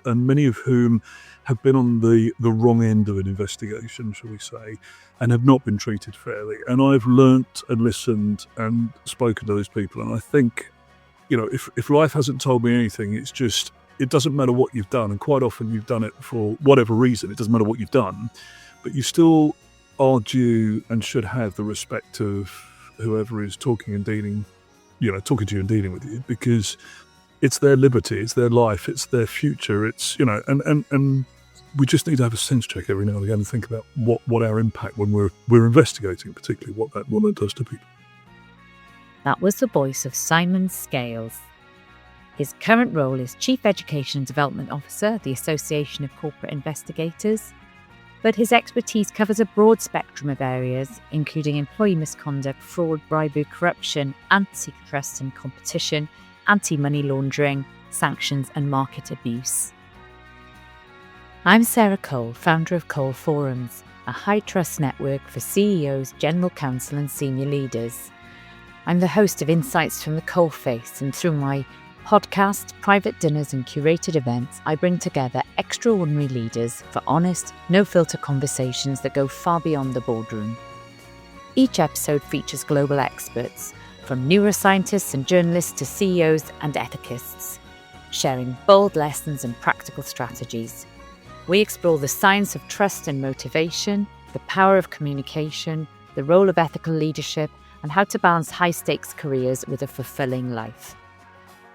and many of whom have been on the wrong end of an investigation, shall we say, and have not been treated fairly. And I've learnt and listened and spoken to those people. And I think, if life hasn't told me anything, it's just, it doesn't matter what you've done. And quite often you've done it for whatever reason. It doesn't matter what you've done, but you still are due and should have the respect of whoever is talking to you and dealing with you, because it's their liberty, it's their life, it's their future. It's, and we just need to have a sense check every now and again and think about what our impact when we're investigating, particularly what that does to people. That was the voice of Simon Scales. His current role is Chief Education and Development Officer at the Association of Corporate Investigators, but his expertise covers a broad spectrum of areas, including employee misconduct, fraud, bribery, corruption, antitrust and competition, anti-money laundering, sanctions and market abuse. I'm Sarah Cole, founder of Cole Forums, a high-trust network for CEOs, general counsel and senior leaders. I'm the host of Insights from the Coalface, and through my podcast, private dinners and curated events, I bring together extraordinary leaders for honest, no-filter conversations that go far beyond the boardroom. Each episode features global experts, from neuroscientists and journalists to CEOs and ethicists, sharing bold lessons and practical strategies. We explore the science of trust and motivation, the power of communication, the role of ethical leadership, and how to balance high-stakes careers with a fulfilling life.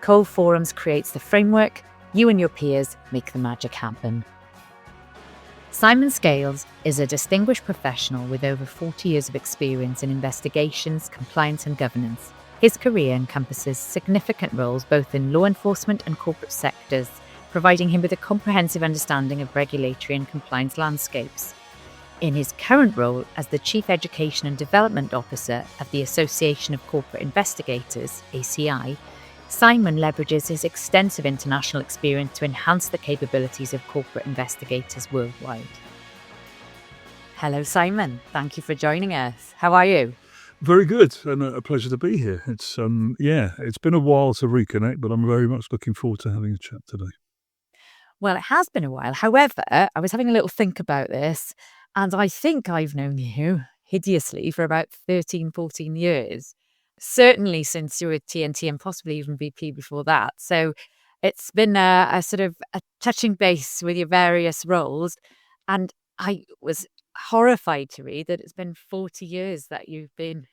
Cole Forums creates the framework. You and your peers make the magic happen. Simon Scales is a distinguished professional with over 40 years of experience in investigations, compliance and governance. His career encompasses significant roles both in law enforcement and corporate sectors, providing him with a comprehensive understanding of regulatory and compliance landscapes. In his current role as the Chief Education and Development Officer of the Association of Corporate Investigators, ACI, Simon leverages his extensive international experience to enhance the capabilities of corporate investigators worldwide. Hello, Simon. Thank you for joining us. How are you? Very good, and a pleasure to be here. It's it's been a while to reconnect, but I'm very much looking forward to having a chat today. Well, it has been a while. However, I was having a little think about this, and I think I've known you hideously for about 13, 14 years. Certainly since you were TNT and possibly even VP before that. So it's been a sort of a touching base with your various roles. And I was horrified to read that it's been 40 years that you've been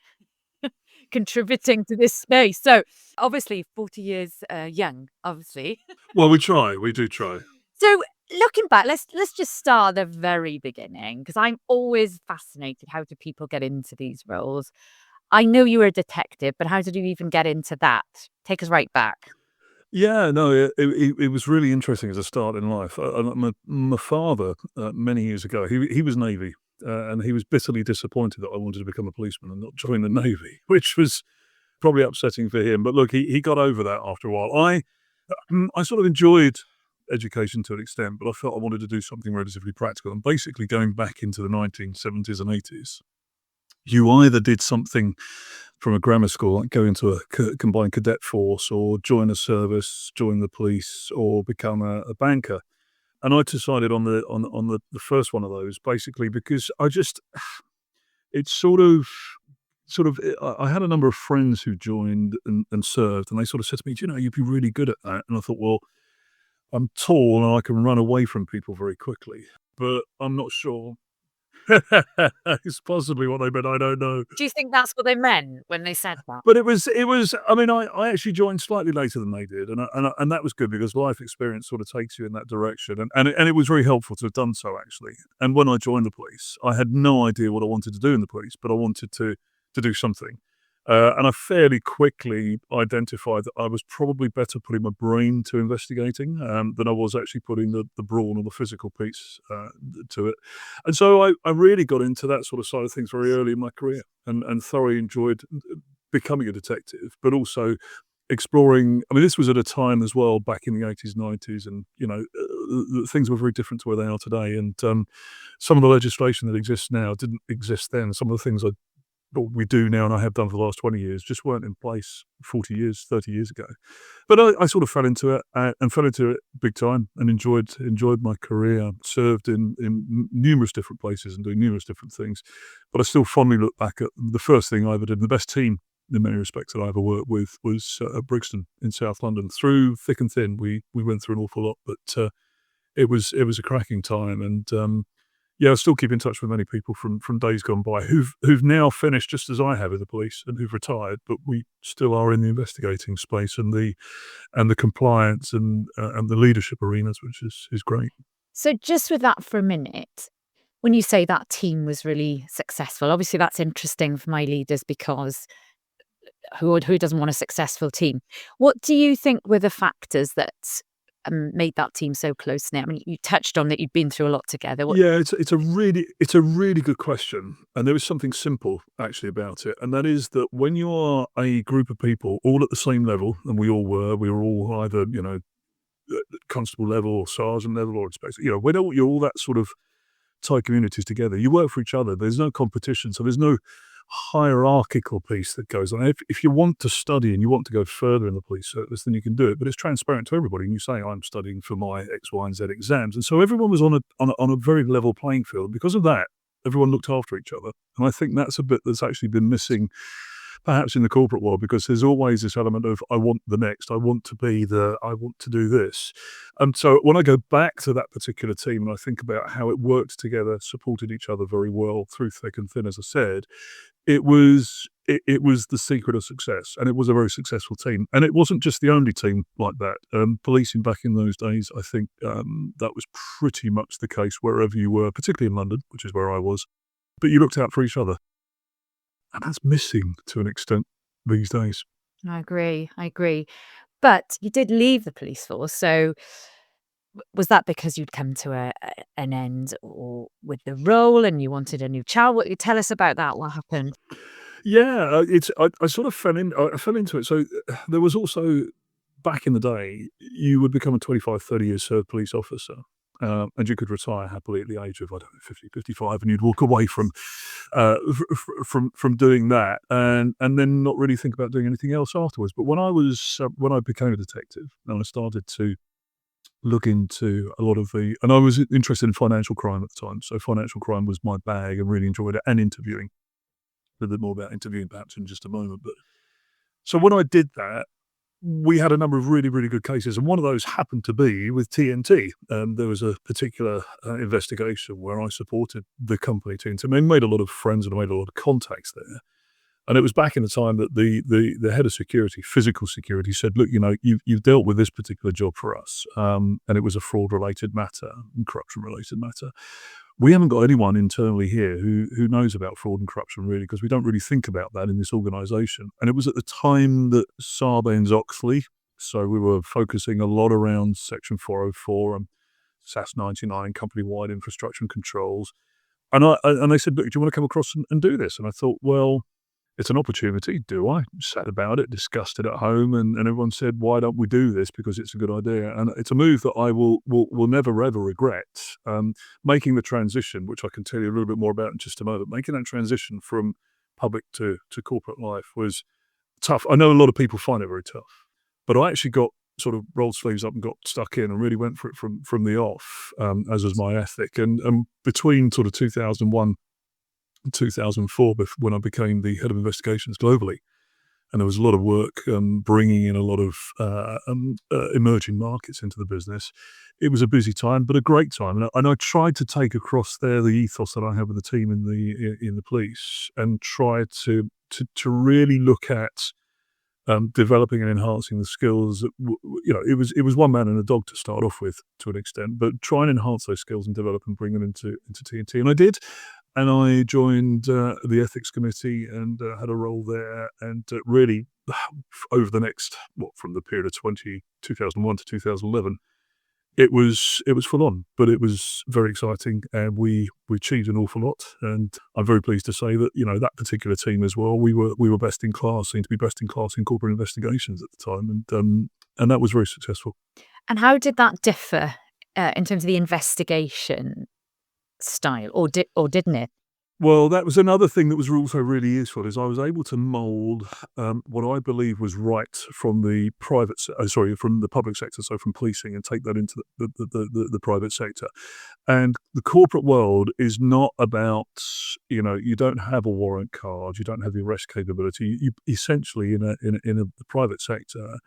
contributing to this space. So obviously 40 years young, obviously. Well, we do try. So looking back, let's just start at the very beginning, because I'm always fascinated. How do people get into these roles? I know you were a detective, but how did you even get into that? Take us right back. Yeah, no, it was really interesting as a start in life. My father, many years ago, he was Navy, and he was bitterly disappointed that I wanted to become a policeman and not join the Navy, which was probably upsetting for him. But look, he got over that after a while. I sort of enjoyed education to an extent, but I felt I wanted to do something relatively practical. And basically going back into the 1970s and 80s, you either did something from a grammar school, like go into a combined cadet force or join a service, join the police, or become a banker. And I decided on the first one of those, basically because it's sort of, I had a number of friends who joined and served, and they sort of said to me, you'd be really good at that. And I thought, well, I'm tall and I can run away from people very quickly, but I'm not sure. It's possibly what they meant. I don't know. Do you think that's what they meant when they said that? But it was. I mean, I actually joined slightly later than they did, and that was good because life experience sort of takes you in that direction, and it was very helpful to have done so actually. And when I joined the police, I had no idea what I wanted to do in the police, but I wanted to do something. And I fairly quickly identified that I was probably better putting my brain to investigating than I was actually putting the brawn or the physical piece to it. And so I really got into that sort of side of things very early in my career and thoroughly enjoyed becoming a detective, but also exploring. I mean, this was at a time as well, back in the 80s, 90s, and, things were very different to where they are today. And some of the legislation that exists now didn't exist then. Some of the things I or we do now, and I have done for the last 20 years, just weren't in place 40 years, 30 years ago. But I sort of fell into it and fell into it big time and enjoyed my career, served in numerous different places and doing numerous different things. But I still fondly look back at the first thing I ever did, and the best team in many respects that I ever worked with was at Brixton in South London. Through thick and thin, we went through an awful lot, but it was a cracking time. And yeah, I still keep in touch with many people from days gone by who've now finished just as I have in the police and who've retired, but we still are in the investigating space and the compliance and the leadership arenas, which is great. So just with that for a minute, when you say that team was really successful, obviously that's interesting for my leaders because who doesn't want a successful team? What do you think were the factors that made that team so close knit? I mean, you touched on that you'd been through a lot together. Yeah, it's a really good question, and there is something simple actually about it, and that is that when you are a group of people all at the same level, and we were all either constable level or sergeant level or inspector, when you're all that sort of tight communities together, you work for each other. There's no competition, so there's no hierarchical piece that goes on. If you want to study and you want to go further in the police service, then you can do it, but it's transparent to everybody. And you say, I'm studying for my X, Y, and Z exams. And so everyone was on a very level playing field. Because of that, everyone looked after each other. And I think that's a bit that's actually been missing perhaps in the corporate world, because there's always this element of I want the next, I want to do this. And so when I go back to that particular team and I think about how it worked together, supported each other very well through thick and thin, as I said, it was the secret of success, and it was a very successful team. And it wasn't just the only team like that. Policing back in those days, I think that was pretty much the case wherever you were, particularly in London, which is where I was. But you looked out for each other. And that's missing to an extent these days. I agree. But you did leave the police force, so was that because you'd come to an end or with the role and you wanted a new challenge? Tell us about that. What happened? Yeah, I sort of I fell into it. So there was also, back in the day, you would become a 25, 30 year served police officer. And you could retire happily at the age of, I don't know, 50, 55, and you'd walk away from doing that, and then not really think about doing anything else afterwards. But when I became a detective, and I started to look into a lot of and I was interested in financial crime at the time, so financial crime was my bag, and really enjoyed it, and interviewing. A little bit more about interviewing perhaps in just a moment. But so when I did that, we had a number of really, really good cases, and one of those happened to be with TNT. There was a particular investigation where I supported the company TNT. I made a lot of friends and I made a lot of contacts there. And it was back in the time that the head of security, physical security, said, "Look, you've dealt with this particular job for us, and it was a fraud-related matter and corruption-related matter. We haven't got anyone internally here who knows about fraud and corruption, really, because we don't really think about that in this organisation." And it was at the time that Sarbanes-Oxley, so we were focusing a lot around Section 404 and SAS 99, company-wide infrastructure and controls. And they said, "Look, do you want to come across and do this?" And I thought, well, it's an opportunity. Do I? Sat about it, discussed it at home, and everyone said, "Why don't we do this? Because it's a good idea." And it's a move that I will never, ever regret. Making the transition, which I can tell you a little bit more about in just a moment, making that transition from public to corporate life was tough. I know a lot of people find it very tough, but I actually got sort of rolled sleeves up and got stuck in and really went for it from the off, as was my ethic. And between sort of 2001 and 2004, when I became the head of investigations globally, and there was a lot of work bringing in a lot of emerging markets into the business. It was a busy time, but a great time. And I tried to take across there the ethos that I have with the team in the police, and try to really look at developing and enhancing the skills. It was one man and a dog to start off with, to an extent, but try and enhance those skills and develop and bring them into TNT. And I did. And I joined the ethics committee and had a role there. And really, over the next, from the period of 2001 to 2011, it was full on, but it was very exciting, and we achieved an awful lot. And I'm very pleased to say that that particular team as well, we were best in class, seemed to be best in class in corporate investigations at the time, and that was very successful. And how did that differ in terms of the investigation style, or didn't it? Well, that was another thing that was also really useful is I was able to mould what I believe was right from the from the public sector, so from policing, and take that into the private sector. And the corporate world is not about, you don't have a warrant card, you don't have the arrest capability. You essentially the private sector,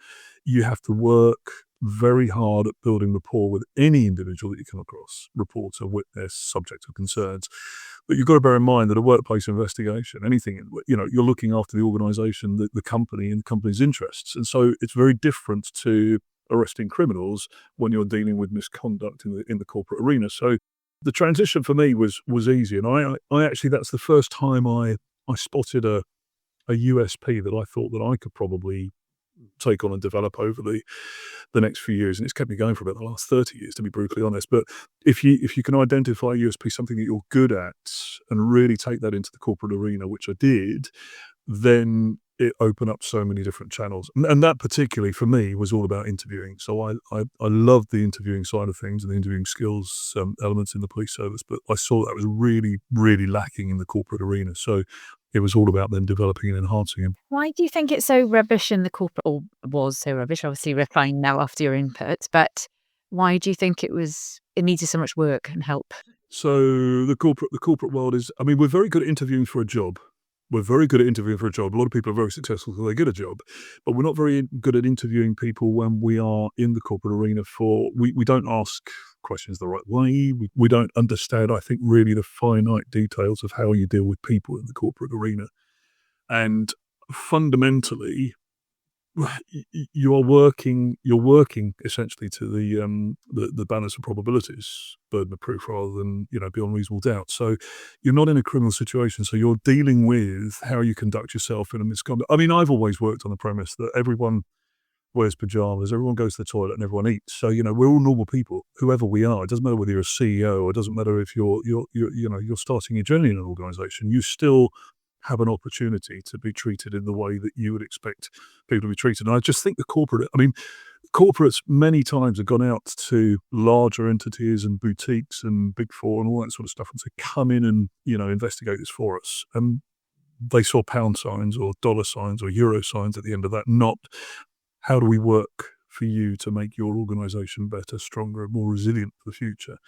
you have to work very hard at building rapport with any individual that you come across, reporter, witness, subject of concerns. But you've got to bear in mind that a workplace investigation, anything, you're looking after the organisation, the company, and the company's interests. And so it's very different to arresting criminals when you're dealing with misconduct in the corporate arena. So the transition for me was easy. And I actually, that's the first time I spotted a USP that I thought that I could probably take on and develop over the next few years, and it's kept me going for about the last 30 years, to be brutally honest. But if you can identify a USP, something that you're good at, and really take that into the corporate arena, which I did, then it opened up so many different channels. And that particularly for me was all about interviewing. So I loved the interviewing side of things and the interviewing skills elements in the police service, but I saw that was really, really lacking in the corporate arena. So it was all about then developing and enhancing them. Why do you think it's so rubbish in the corporate, or was so rubbish? Obviously, refined now after your input, but why do you think it needed so much work and help? So the corporate world is, I mean, we're very good at interviewing for a job. We're very good at interviewing for a job. A lot of people are very successful because they get a job, but we're not very good at interviewing people when we are in the corporate arena we don't ask questions the right way. We don't understand, I think, really the finite details of how you deal with people in the corporate arena. And fundamentally, you're working essentially to the balance of probabilities, burden of proof, rather than beyond reasonable doubt. So you're not in a criminal situation, so you're dealing with how you conduct yourself in a misconduct. I mean, I've always worked on the premise that everyone wears pajamas, everyone goes to the toilet, and everyone eats. So we're all normal people, whoever we are. It doesn't matter whether you're a CEO, or it doesn't matter if you're starting your journey in an organisation. You still have an opportunity to be treated in the way that you would expect people to be treated. And I just think corporates many times have gone out to larger entities and boutiques and Big Four and all that sort of stuff and say, come in and, investigate this for us. And they saw pound signs or dollar signs or euro signs at the end of that, not how do we work for you to make your organisation better, stronger, and more resilient for the future.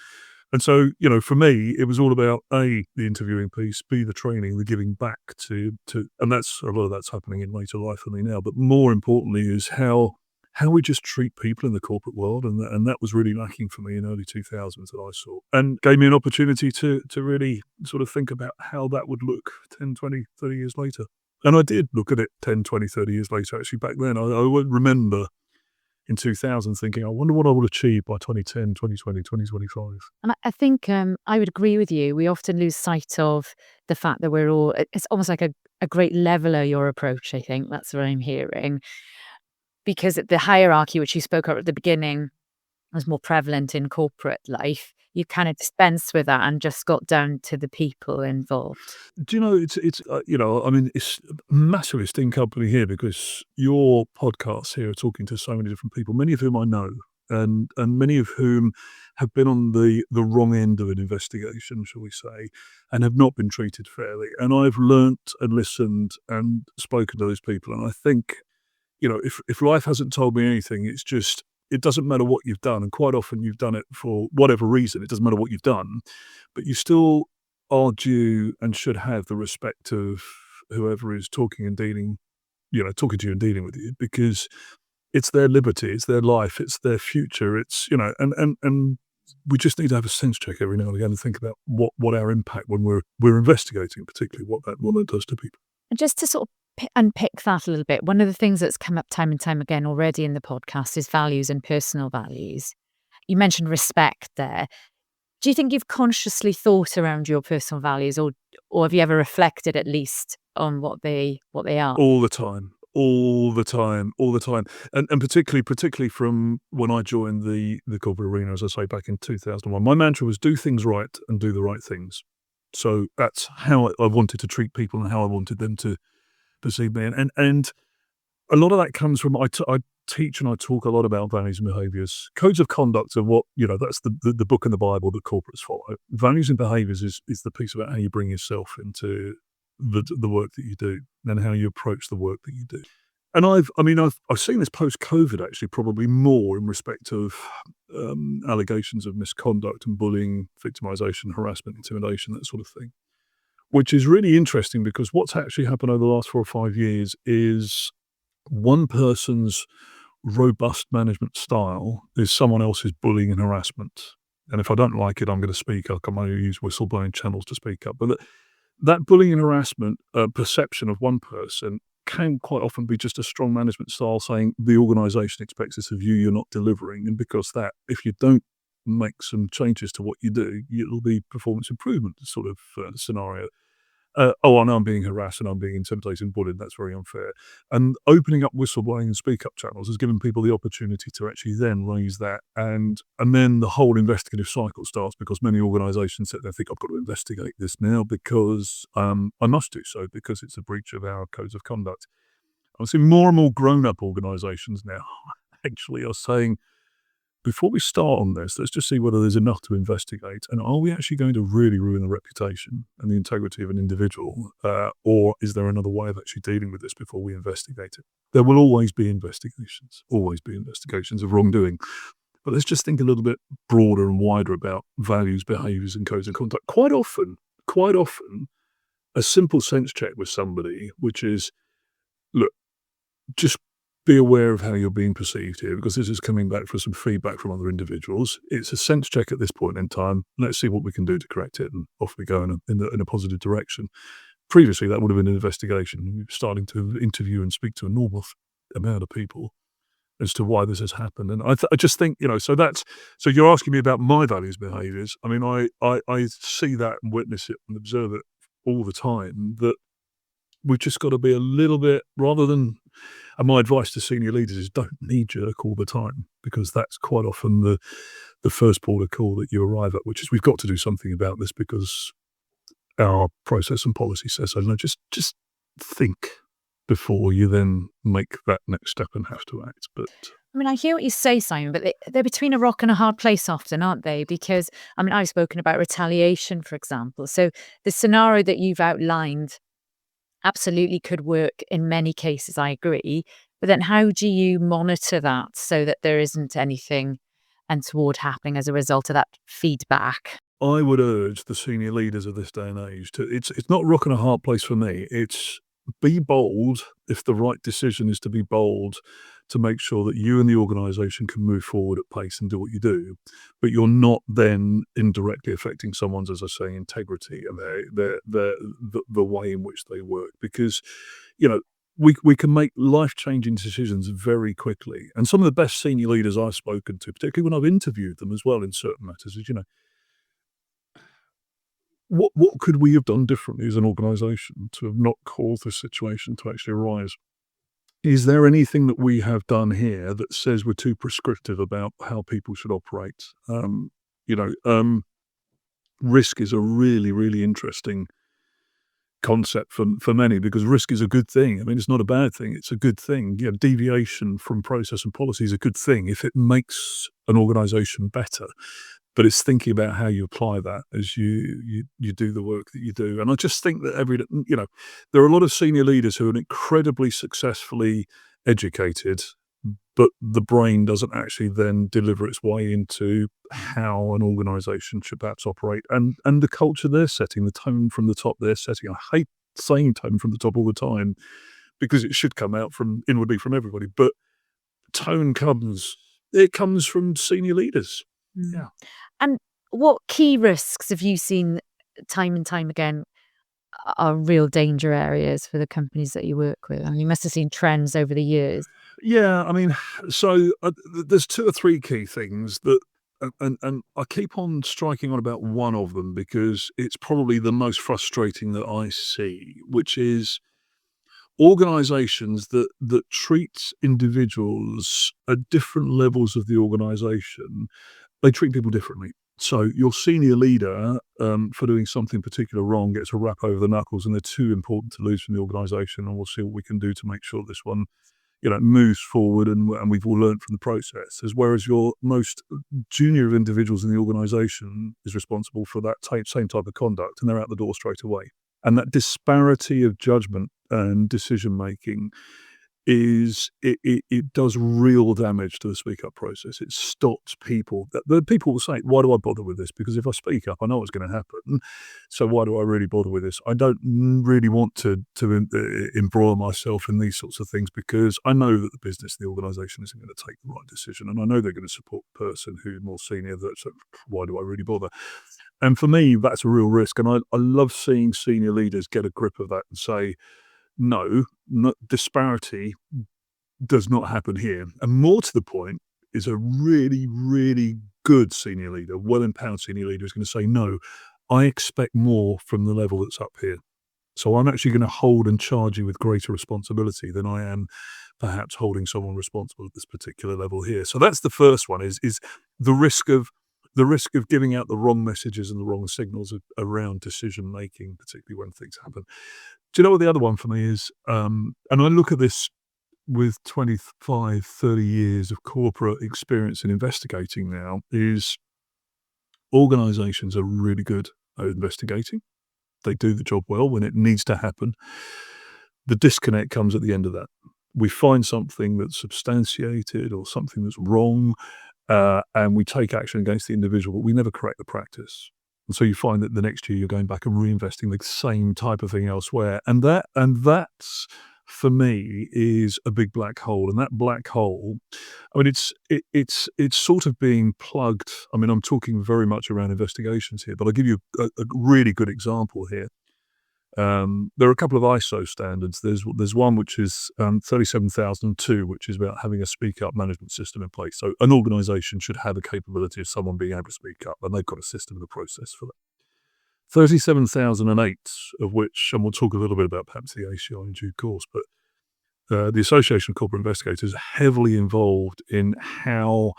And so, for me, it was all about A, the interviewing piece, B, the training, the giving back to, and that's a lot of that's happening in later life for me now. But more importantly is how we just treat people in the corporate world. And that was really lacking for me in early 2000s that I saw, and gave me an opportunity to really sort of think about how that would look 10, 20, 30 years later. And I did look at it 10, 20, 30 years later. Actually, back then, I would remember in 2000 thinking, I wonder what I will achieve by 2010, 2020, 2025. And I think I would agree with you. We often lose sight of the fact that it's almost like a great leveler, your approach, I think. That's what I'm hearing. Because the hierarchy, which you spoke of at the beginning, was more prevalent in corporate life. You kind of dispensed with that and just got down to the people involved. Do you know, it's a massive esteemed company here because your podcasts here are talking to so many different people, many of whom I know, and many of whom have been on the wrong end of an investigation, shall we say, and have not been treated fairly. And I've learnt and listened and spoken to those people. And I think, if life hasn't told me anything, it's just, it doesn't matter what you've done. And quite often you've done it for whatever reason. It doesn't matter what you've done, but you still are due and should have the respect of whoever is talking to you and dealing with you, because it's their liberty, it's their life, it's their future. It's, and we just need to have a sense check every now and again and think about what our impact when we're investigating, particularly what that does to people. And just to sort of unpick that a little bit, one of the things that's come up time and time again already in the podcast is values and personal values. You mentioned respect there. Do you think you've consciously thought around your personal values, or have you ever reflected at least on what they are? All the time. And particularly from when I joined the corporate arena, as I say, back in 2001, my mantra was do things right and do the right things. So that's how I wanted to treat people and how I wanted them to perceive me. And a lot of that comes from, I teach and I talk a lot about values and behaviours. Codes of conduct are what, that's the book in the Bible that corporates follow. Values and behaviours is the piece about how you bring yourself into the work that you do and how you approach the work that you do. And I've seen this post-COVID actually probably more in respect of allegations of misconduct and bullying, victimisation, harassment, intimidation, that sort of thing, which is really interesting because what's actually happened over the last 4 or 5 years is one person's robust management style is someone else's bullying and harassment. And if I don't like it, I'm going to speak up. I'm going to use whistleblowing channels to speak up. But that bullying and harassment perception of one person can quite often be just a strong management style saying the organisation expects this of you, you're not delivering. And because that, if you don't make some changes to what you do, it'll be performance improvement sort of scenario. I know I'm being harassed and I'm being intimidated and bullied. That's very unfair. And opening up whistleblowing and speak up channels has given people the opportunity to actually then raise that. And then the whole investigative cycle starts because many organisations sit there and think, I've got to investigate this now because I must do so because it's a breach of our codes of conduct. I'm seeing more and more grown-up organisations now actually are saying, before we start on this, let's just see whether there's enough to investigate. And are we actually going to really ruin the reputation and the integrity of an individual? Or is there another way of actually dealing with this before we investigate it? There will always be investigations of wrongdoing. But let's just think a little bit broader and wider about values, behaviours and codes of conduct. Quite often, a simple sense check with somebody, which is, look, just be aware of how you're being perceived here because this is coming back for some feedback from other individuals. It's a sense check at this point in time. Let's see what we can do to correct it, and off we go in a positive direction. Previously, that would have been an investigation, starting to interview and speak to a normal amount of people as to why this has happened. And I just think, so you're asking me about my values, behaviours. I mean, I see that and witness it and observe it all the time, that we've just got to be a little bit, rather than, and my advice to senior leaders is don't knee-jerk all the time, because that's quite often the first port of call that you arrive at, which is we've got to do something about this because our process and policy says so. No, just think before you then make that next step and have to act. But I mean, I hear what you say, Simon, but they're between a rock and a hard place often, aren't they? Because, I mean, I've spoken about retaliation, for example. So the scenario that you've outlined absolutely could work in many cases, I agree. But then how do you monitor that so that there isn't anything untoward happening as a result of that feedback? I would urge the senior leaders of this day and age to, it's not a rock and a hard place for me. It's be bold if the right decision is to be bold, to make sure that you and the organisation can move forward at pace and do what you do, but you're not then indirectly affecting someone's, as I say, integrity and the way in which they work. Because, we can make life-changing decisions very quickly. And some of the best senior leaders I've spoken to, particularly when I've interviewed them as well in certain matters, is, what could we have done differently as an organisation to have not caused this situation to actually arise? Is there anything that we have done here that says we're too prescriptive about how people should operate? Risk is a really, really interesting concept for many, because risk is a good thing. I mean, it's not a bad thing. It's a good thing. Deviation from process and policy is a good thing if it makes an organisation better. But it's thinking about how you apply that as you do the work that you do. And I just think that there are a lot of senior leaders who are incredibly successfully educated, but the brain doesn't actually then deliver its way into how an organisation should perhaps operate and the culture they're setting, the tone from the top they're setting. I hate saying tone from the top all the time because it should come out from inwardly from everybody, but tone comes from senior leaders. Mm. Yeah. And what key risks have you seen time and time again are real danger areas for the companies that you work with? I mean, you must have seen trends over the years. Yeah, I mean, so there's 2 or 3 key things that, and I keep on striking on about one of them because it's probably the most frustrating that I see, which is organisations that treat individuals at different levels of the organisation. They treat people differently. So your senior leader, for doing something particular wrong, gets a rap over the knuckles, and they're too important to lose from the organisation. And we'll see what we can do to make sure this one moves forward, and we've all learned from the process. Whereas your most junior of individuals in the organisation is responsible for that same type of conduct, and they're out the door straight away. And that disparity of judgment and decision making it does real damage to the speak up process. It stops people. The people will say, "Why do I bother with this? Because if I speak up, I know what's going to happen. So why do I really bother with this? I don't really want to embroil myself in these sorts of things because I know that the business, the organisation, isn't going to take the right decision, and I know they're going to support the person who's more senior. So why do I really bother?" And for me, that's a real risk. And I love seeing senior leaders get a grip of that and say, no, disparity does not happen here. And more to the point is a really, really good senior leader, well-empowered senior leader is going to say, no, I expect more from the level that's up here. So I'm actually going to hold and charge you with greater responsibility than I am perhaps holding someone responsible at this particular level here. So that's the first one is the risk of giving out the wrong messages and the wrong signals around decision making, particularly when things happen. Do you know what the other one for me is? And I look at this with 25, 30 years of corporate experience in investigating now, is organizations are really good at investigating. They do the job well when it needs to happen. The disconnect comes at the end of that. We find something that's substantiated or something that's wrong, and we take action against the individual, but we never correct the practice. And so you find that the next year you're going back and reinvesting the same type of thing elsewhere. And that's, for me, is a big black hole. And that black hole, I mean, it's sort of being plugged. I mean, I'm talking very much around investigations here, but I'll give you a really good example here. There are a couple of ISO standards. There's one which is 37002, which is about having a speak up management system in place. So an organisation should have a capability of someone being able to speak up, and they've got a system and a process for that. 37,008, of which, and we'll talk a little bit about perhaps the ACI in due course, but the Association of Corporate Investigators are heavily involved in how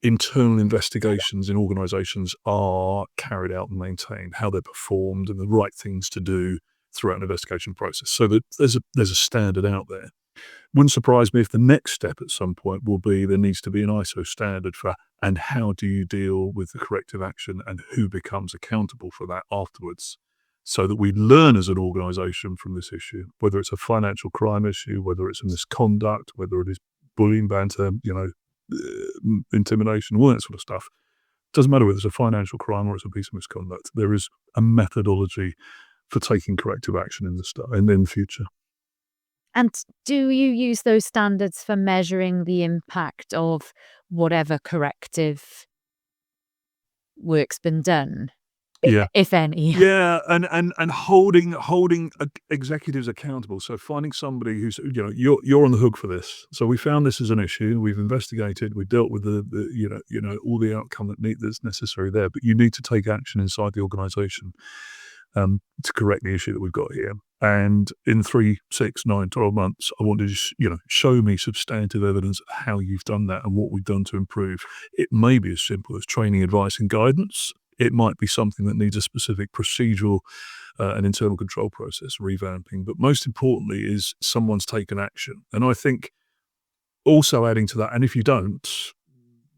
internal investigations in organisations are carried out and maintained, how they're performed, and the right things to do throughout an investigation process. So that there's a standard out there. Wouldn't surprise me if the next step at some point will be there needs to be an ISO standard for, and how do you deal with the corrective action and who becomes accountable for that afterwards, so that we learn as an organisation from this issue, whether it's a financial crime issue, whether it's a misconduct, whether it is bullying, banter, intimidation, all that sort of stuff. Doesn't matter whether it's a financial crime or it's a piece of misconduct. There is a methodology for taking corrective action in the future. And do you use those standards for measuring the impact of whatever corrective work's been done? Yeah. If any. Yeah, and holding executives accountable. So finding somebody who's, you're on the hook for this. So we found this as an issue. We've investigated. We dealt with the all the outcome that's necessary there. But you need to take action inside the organisation to correct the issue that we've got here. And in 3, 6, 9, 12 months, I want you to show me substantive evidence of how you've done that and what we've done to improve. It may be as simple as training, advice, and guidance. It might be something that needs a specific procedural and internal control process revamping. But most importantly is someone's taken action. And I think also adding to that, and if you don't,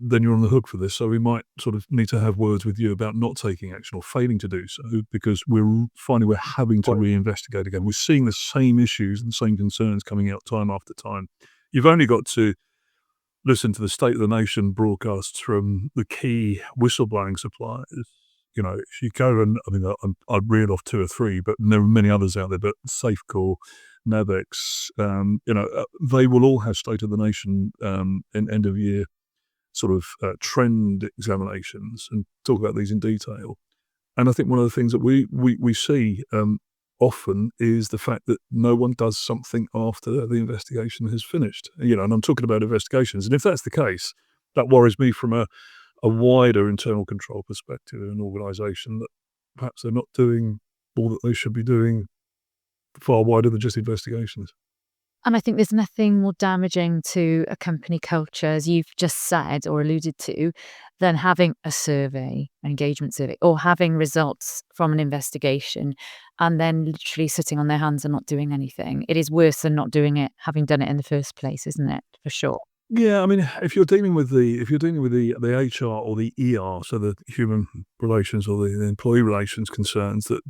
then you're on the hook for this. So we might sort of need to have words with you about not taking action or failing to do so, because we're finding we're having to reinvestigate again. We're seeing the same issues and the same concerns coming out time after time. You've only got to listen to the State of the Nation broadcasts from the key whistleblowing suppliers. If you go and, I'd reel off 2 or 3, but there are many others out there, but Safecore, Navex, they will all have State of the Nation and end of year sort of trend examinations and talk about these in detail. And I think one of the things that we see often is the fact that no one does something after the investigation has finished. And I'm talking about investigations. And if that's the case, that worries me from a wider internal control perspective in an organisation, that perhaps they're not doing all that they should be doing far wider than just investigations. And I think there's nothing more damaging to a company culture, as you've just said or alluded to, than having a survey, an engagement survey, or having results from an investigation and then literally sitting on their hands and not doing anything. It is worse than not doing it, having done it in the first place, isn't it? For sure. Yeah, I mean, if you're dealing with the HR or the ER, so the human relations or the employee relations concerns, that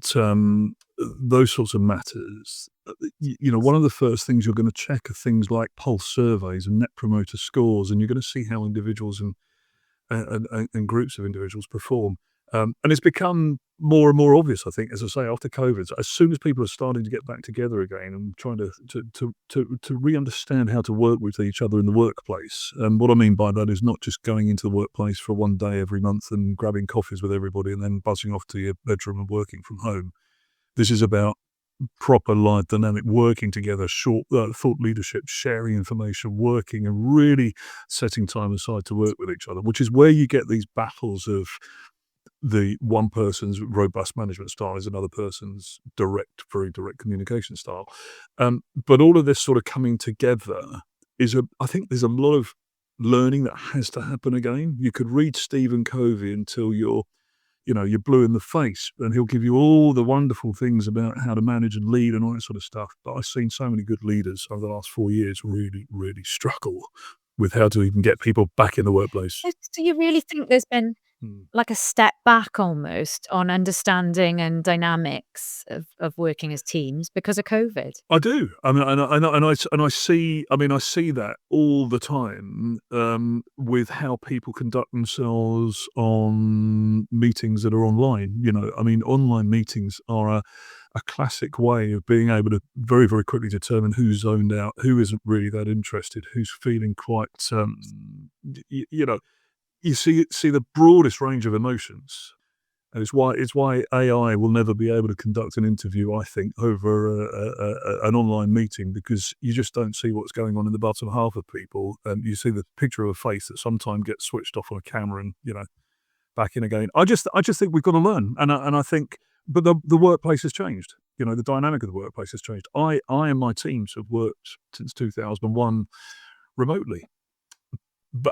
those sorts of matters, one of the first things you're going to check are things like pulse surveys and net promoter scores, and you're going to see how individuals and groups of individuals perform. And it's become more and more obvious, I think, as I say, after COVID. As soon as people are starting to get back together again and trying to re-understand how to work with each other in the workplace. And what I mean by that is not just going into the workplace for one day every month and grabbing coffees with everybody and then buzzing off to your bedroom and working from home. This is about proper live dynamic working together, short thought leadership, sharing information, working and really setting time aside to work with each other, which is where you get these battles of the one person's robust management style is another person's very direct communication style. But all of this sort of coming together I think there's a lot of learning that has to happen again. You could read Stephen Covey until you're blue in the face, and he'll give you all the wonderful things about how to manage and lead and all that sort of stuff. But I've seen so many good leaders over the last 4 years really, really struggle with how to even get people back in the workplace. So you really think there's been Hmm. like a step back almost on understanding and dynamics of working as teams because of COVID? I do. I mean, and I see. I mean, I see that all the time with how people conduct themselves on meetings that are online. I mean, online meetings are a classic way of being able to very, very quickly determine who's zoned out, who isn't really that interested, who's feeling quite. You see the broadest range of emotions. And it's why AI will never be able to conduct an interview, I think, over an online meeting, because you just don't see what's going on in the bottom half of people. And you see the picture of a face that sometimes gets switched off on a camera and, back in again. I just think we've got to learn. And I think, but the workplace has changed. The dynamic of the workplace has changed. I and my teams have worked since 2001 remotely.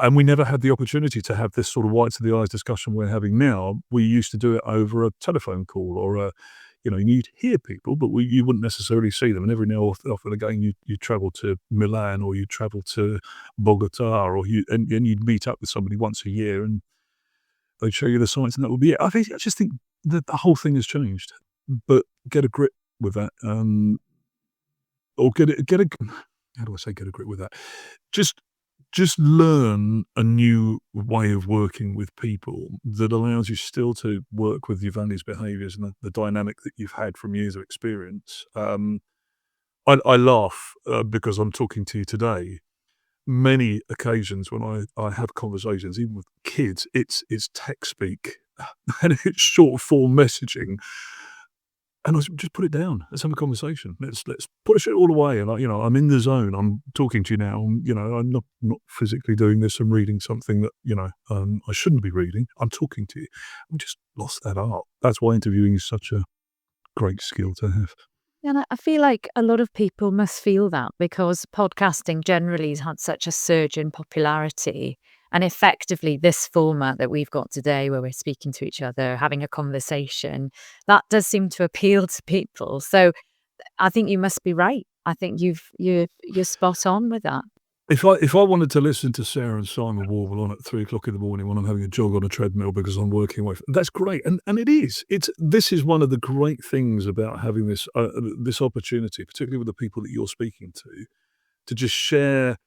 And we never had the opportunity to have this sort of white to the eyes discussion we're having now. We used to do it over a telephone call or you'd hear people, but you wouldn't necessarily see them. And every now and often again, you travel to Milan or you travel to Bogota and you'd meet up with somebody once a year and they'd show you the sites and that would be it. I just think that the whole thing has changed, but get a grip with that. Or how do I say get a grip with that? Just learn a new way of working with people that allows you still to work with your values, behaviours, and the dynamic that you've had from years of experience. I laugh because I'm talking to you today. Many occasions when I have conversations, even with kids, it's text speak and it's short form messaging. And I said, just put it down. Let's have a conversation. Let's put it all away. And I'm in the zone. I'm talking to you now. I'm not physically doing this. I'm reading something that I shouldn't be reading. I'm talking to you. We just lost that art. That's why interviewing is such a great skill to have. And I feel like a lot of people must feel that because podcasting generally has had such a surge in popularity. And effectively, this format that we've got today, where we're speaking to each other, having a conversation, that does seem to appeal to people. So I think you must be right. I think you're spot on with that. If I wanted to listen to Sarah and Simon warble on at 3:00 in the morning when I'm having a jog on a treadmill because I'm working away, that's great, and it is. This is one of the great things about having this opportunity, particularly with the people that you're speaking to just share.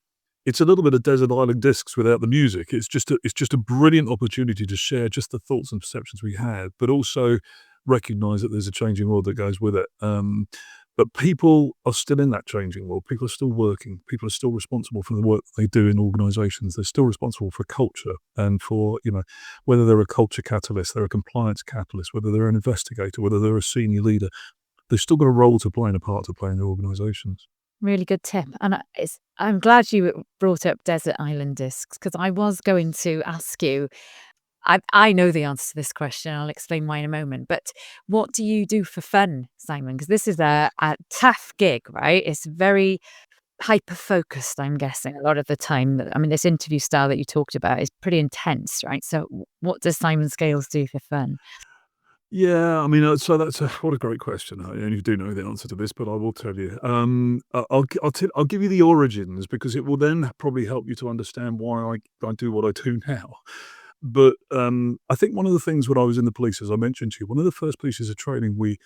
It's a little bit of Desert Island Discs without the music. It's just a brilliant opportunity to share just the thoughts and perceptions we had, but also recognise that there's a changing world that goes with it. But people are still in that changing world. People are still working. People are still responsible for the work that they do in organisations. They're still responsible for culture and for, whether they're a culture catalyst, they're a compliance catalyst, whether they're an investigator, whether they're a senior leader, they've still got a role to play and a part to play in their organisations. Really good tip. And I'm glad you brought up Desert Island Discs because I was going to ask you, I know the answer to this question. I'll explain why in a moment. But what do you do for fun, Simon? Because this is a tough gig, right? It's very hyper-focused, I'm guessing, a lot of the time. I mean, this interview style that you talked about is pretty intense, right? So what does Simon Scales do for fun? Yeah, I mean, so that's what a great question. I only do know the answer to this, but I will tell you. I'll give you the origins because it will then probably help you to understand why I do what I do now. But I think one of the things when I was in the police, as I mentioned to you, one of the first pieces of training we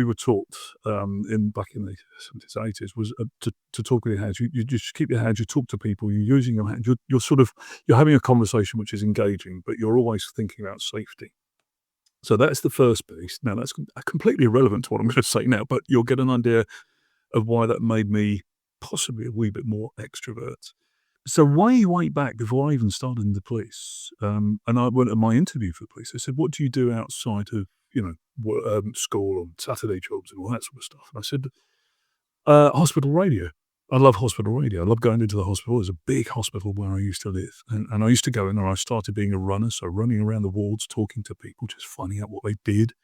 were taught in back in the 70s, 80s was to talk with your hands. You just keep your hands. You talk to people. You're using your hands. You're sort of you're having a conversation which is engaging, but you're always thinking about safety. So that's the first piece. Now that's completely irrelevant to what I'm going to say now, but you'll get an idea of why that made me possibly a wee bit more extrovert. So way back before I even started in the police, and I went to my interview for the police. They said, "What do you do outside of school or Saturday jobs and all that sort of stuff?" And I said, "Hospital radio. I love hospital radio. I love going into the hospital. There's a big hospital where I used to live, and I used to go in there. I started being a runner, so running around the wards, talking to people, just finding out what they did.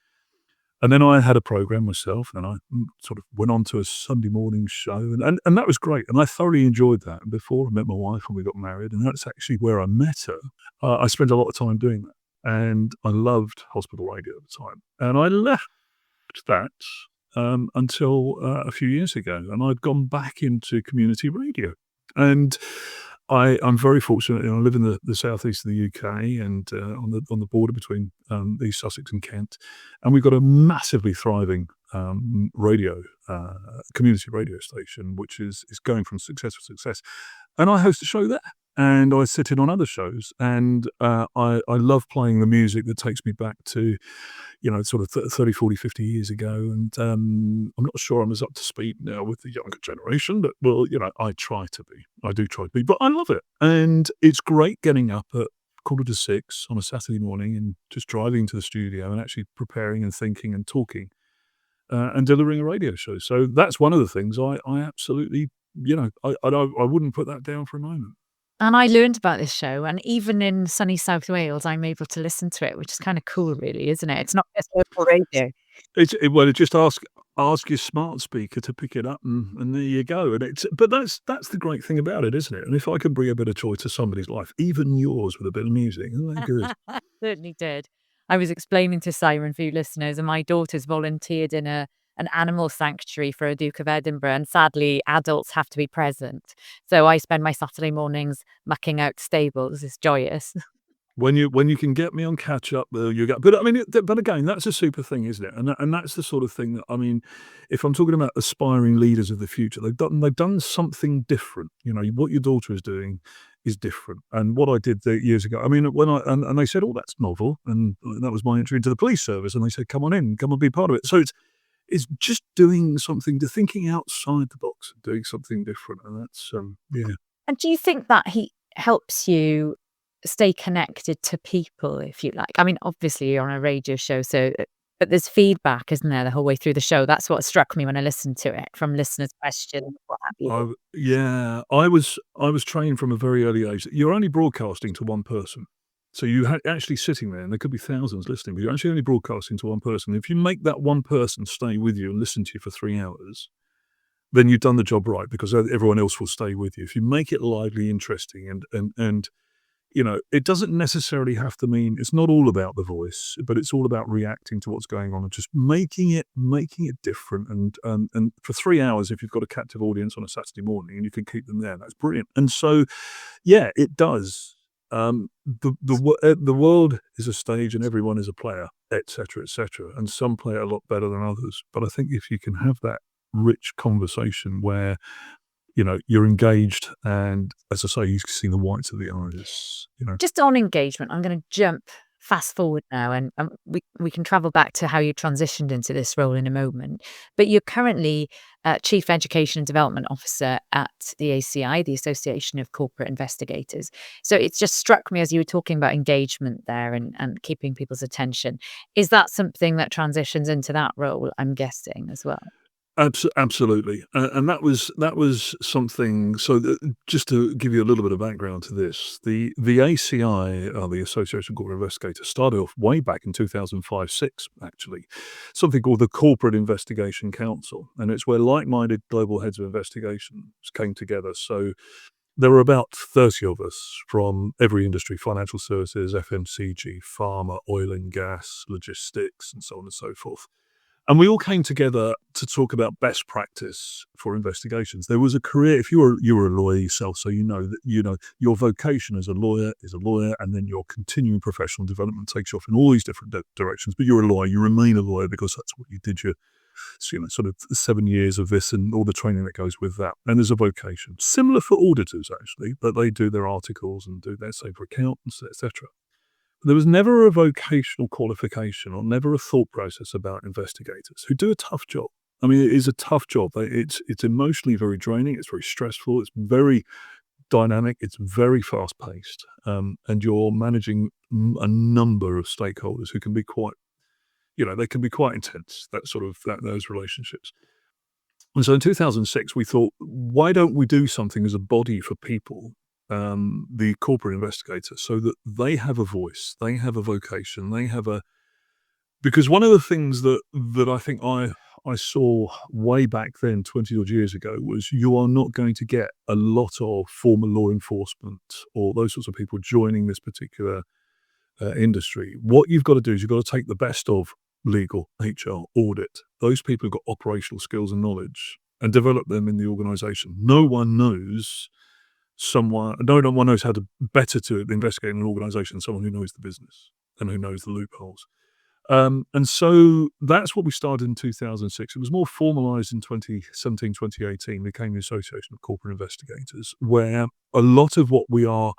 And then I had a program myself, and I sort of went on to a Sunday morning show, and that was great, and I thoroughly enjoyed that. And before I met my wife and we got married, and that's actually where I met her. I spent a lot of time doing that, and I loved hospital radio at the time. And I left that until a few years ago, and I'd gone back into community radio. And I'm very fortunate. I live in the southeast of the UK and on the border between East Sussex and Kent, and we've got a massively thriving radio community radio station, which is going from success to success. And I host a show there, and I sit in on other shows, and I love playing the music that takes me back to sort of 30, 40, 50 years ago. And I'm not sure I'm as up to speed now with the younger generation, but, well, I try to be. I do try to be, but I love it. And it's great getting up at 5:45 on a Saturday morning and just driving to the studio and actually preparing and thinking and talking and delivering a radio show. So that's one of the things I absolutely, I wouldn't put that down for a moment. And I learned about this show, and even in sunny South Wales, I'm able to listen to it, which is kind of cool, really, isn't it? It's not just local radio. Just ask your smart speaker to pick it up, and there you go. And but that's the great thing about it, isn't it? And if I can bring a bit of joy to somebody's life, even yours, with a bit of music, isn't that good? Certainly did. I was explaining to Siren for you listeners, and my daughter's volunteered in an animal sanctuary for a Duke of Edinburgh, and sadly, adults have to be present. So I spend my Saturday mornings mucking out stables. It's joyous. When you can get me on catch up, you get. But I mean, but again, that's a super thing, isn't it? And that's the sort of thing that, I mean, if I'm talking about aspiring leaders of the future, they've done something different. What your daughter is doing is different. And what I did years ago, I mean, when and they said, "Oh, that's novel," and that was my entry into the police service, and they said, "Come on in, come and be part of it." So it's just doing something, thinking outside the box, doing something different, and that's yeah. And do you think that he helps you stay connected to people, if you like? I mean, obviously you're on a radio show, so but there's feedback, isn't there, the whole way through the show? That's what struck me when I listened to it, from listeners' questions, what have you. Yeah, I was trained from a very early age that you're only broadcasting to one person. So you actually sitting there, and there could be thousands listening, but you're actually only broadcasting to one person. If you make that one person stay with you and listen to you for 3 hours, then you've done the job right, because everyone else will stay with you. If you make it lively, interesting, and it doesn't necessarily have to mean, it's not all about the voice, but it's all about reacting to what's going on and just making it different. And for 3 hours, if you've got a captive audience on a Saturday morning and you can keep them there, that's brilliant. And so, yeah, it does. The world is a stage and everyone is a player, etc., etc. And some play it a lot better than others. But I think if you can have that rich conversation where you're engaged, and as I say, you can see the whites of the eyes. Just on engagement, I'm going to jump fast forward now, and we can travel back to how you transitioned into this role in a moment. But you're currently Chief Education and Development Officer at the ACI, the Association of Corporate Investigators. So it's just struck me as you were talking about engagement there and keeping people's attention. Is that something that transitions into that role, I'm guessing, as well? Absolutely, and that was something. So, just to give you a little bit of background to this, the ACI, the Association of Corporate Investigators, started off way back in 2005-6, actually, something called the Corporate Investigation Council, and it's where like-minded global heads of investigations came together. So there were about 30 of us from every industry: financial services, FMCG, pharma, oil and gas, logistics, and so on and so forth. And we all came together to talk about best practice for investigations. There was a career. If you were a lawyer yourself, so you know your vocation as a lawyer is a lawyer, and then your continuing professional development takes you off in all these different directions. But you're a lawyer. You remain a lawyer because that's what you did. Your sort of 7 years of this and all the training that goes with that. And there's a vocation similar for auditors actually, but they do their articles and do their same for accountants, etc. There was never a vocational qualification or never a thought process about investigators who do a tough job. I mean, it is a tough job. It's emotionally very draining. It's very stressful. It's very dynamic. It's very fast paced, and you're managing a number of stakeholders who can be quite, they can be quite intense. Those relationships. And so in 2006, we thought, why don't we do something as a body for people, the corporate investigators, so that they have a voice, they have a vocation, they have a. Because one of the things that I think I saw way back then, 20 odd years ago, was you are not going to get a lot of former law enforcement or those sorts of people joining this particular industry. What you've got to do is you've got to take the best of legal, HR, audit, those people who've got operational skills and knowledge, and develop them in the organisation. No one knows how to better to investigate an organisation than someone who knows the business and who knows the loopholes. And so that's what we started in 2006. It was more formalised in 2017, 2018, became the Association of Corporate Investigators, where a lot of what we are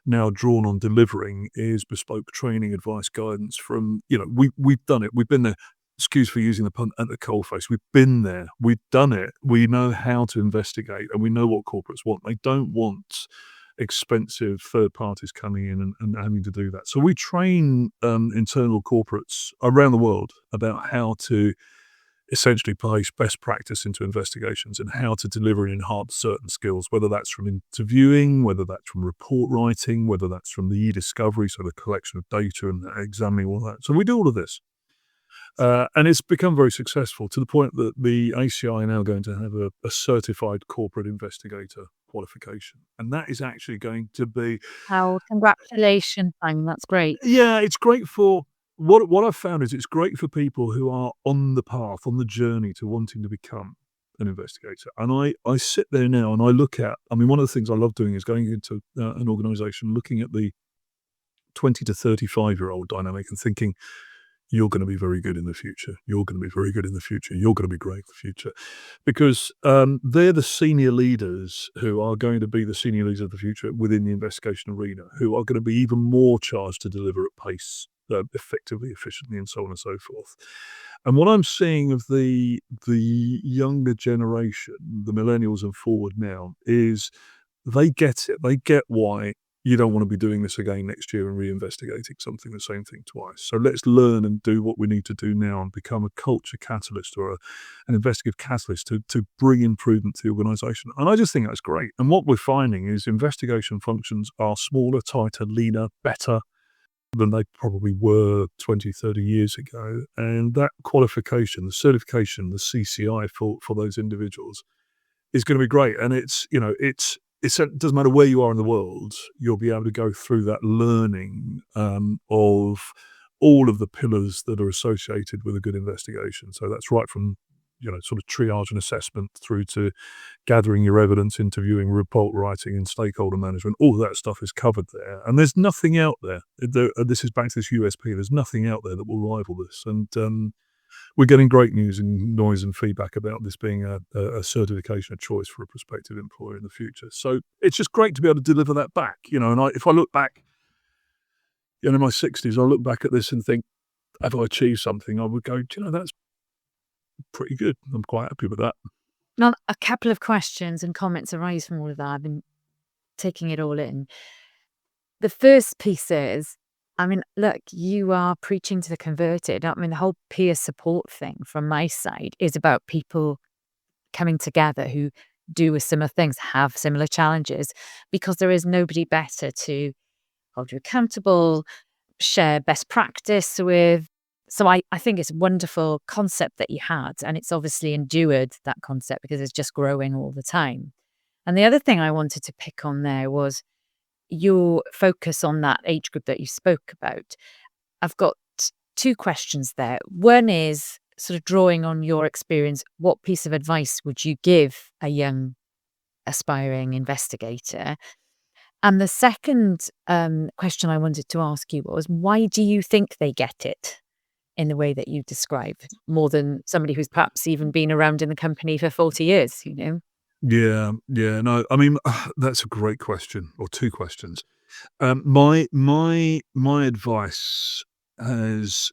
now drawn on delivering is bespoke training, advice, guidance from, we've done it. We've been there. Excuse for using the pun, at the coalface. We've been there. We've done it. We know how to investigate, and we know what corporates want. They don't want expensive third parties coming in and having to do that. So we train internal corporates around the world about how to essentially place best practice into investigations and how to deliver and enhance certain skills, whether that's from interviewing, whether that's from report writing, whether that's from the e-discovery, so the collection of data and examining all that. So we do all of this. And it's become very successful to the point that the ACI are now going to have a certified corporate investigator qualification. And that is actually going to be. Oh, congratulations, Simon. That's great. Yeah, it's great for. What I've found is it's great for people who are on the path, on the journey to wanting to become an investigator. And I sit there now and I look at, one of the things I love doing is going into an organisation, looking at the 20 to 35-year-old dynamic and thinking, you're going to be very good in the future. You're going to be very good in the future. You're going to be great in the future. Because they're the senior leaders who are going to be the senior leaders of the future within the investigation arena, who are going to be even more charged to deliver at pace, effectively, efficiently, and so on and so forth. And what I'm seeing of the younger generation, the millennials and forward now, is they get it. They get why you don't want to be doing this again next year and reinvestigating the same thing twice. So let's learn and do what we need to do now and become a culture catalyst or an investigative catalyst to bring improvement to the organisation. And I just think that's great. And what we're finding is investigation functions are smaller, tighter, leaner, better than they probably were 20, 30 years ago. And that qualification, the certification, the CCI for those individuals is going to be great. And it doesn't matter where you are in the world, you'll be able to go through that learning of all of the pillars that are associated with a good investigation. So that's right from, sort of triage and assessment through to gathering your evidence, interviewing, report writing, and stakeholder management. All of that stuff is covered there. And there's nothing out there. This is back to this USP. There's nothing out there that will rival this. And we're getting great news and noise and feedback about this being a certification of choice for a prospective employer in the future. So it's just great to be able to deliver that back, and if I look back, in my 60s, I look back at this and think, have I achieved something? I would go, that's pretty good. I'm quite happy with that. Now, a couple of questions and comments arise from all of that. I've been taking it all in. The first piece is, look, you are preaching to the converted. The whole peer support thing from my side is about people coming together who do similar things, have similar challenges, because there is nobody better to hold you accountable, share best practice with. So I think it's a wonderful concept that you had, and it's obviously endured, that concept, because it's just growing all the time. And the other thing I wanted to pick on there was your focus on that age group that you spoke about. I've got two questions there. One is sort of drawing on your experience. What piece of advice would you give a young aspiring investigator? And the second question I wanted to ask you was, why do you think they get it in the way that you described, more than somebody who's perhaps even been around in the company for 40 years, you know? Yeah, yeah. No, I mean, that's a great question, or two questions. My advice has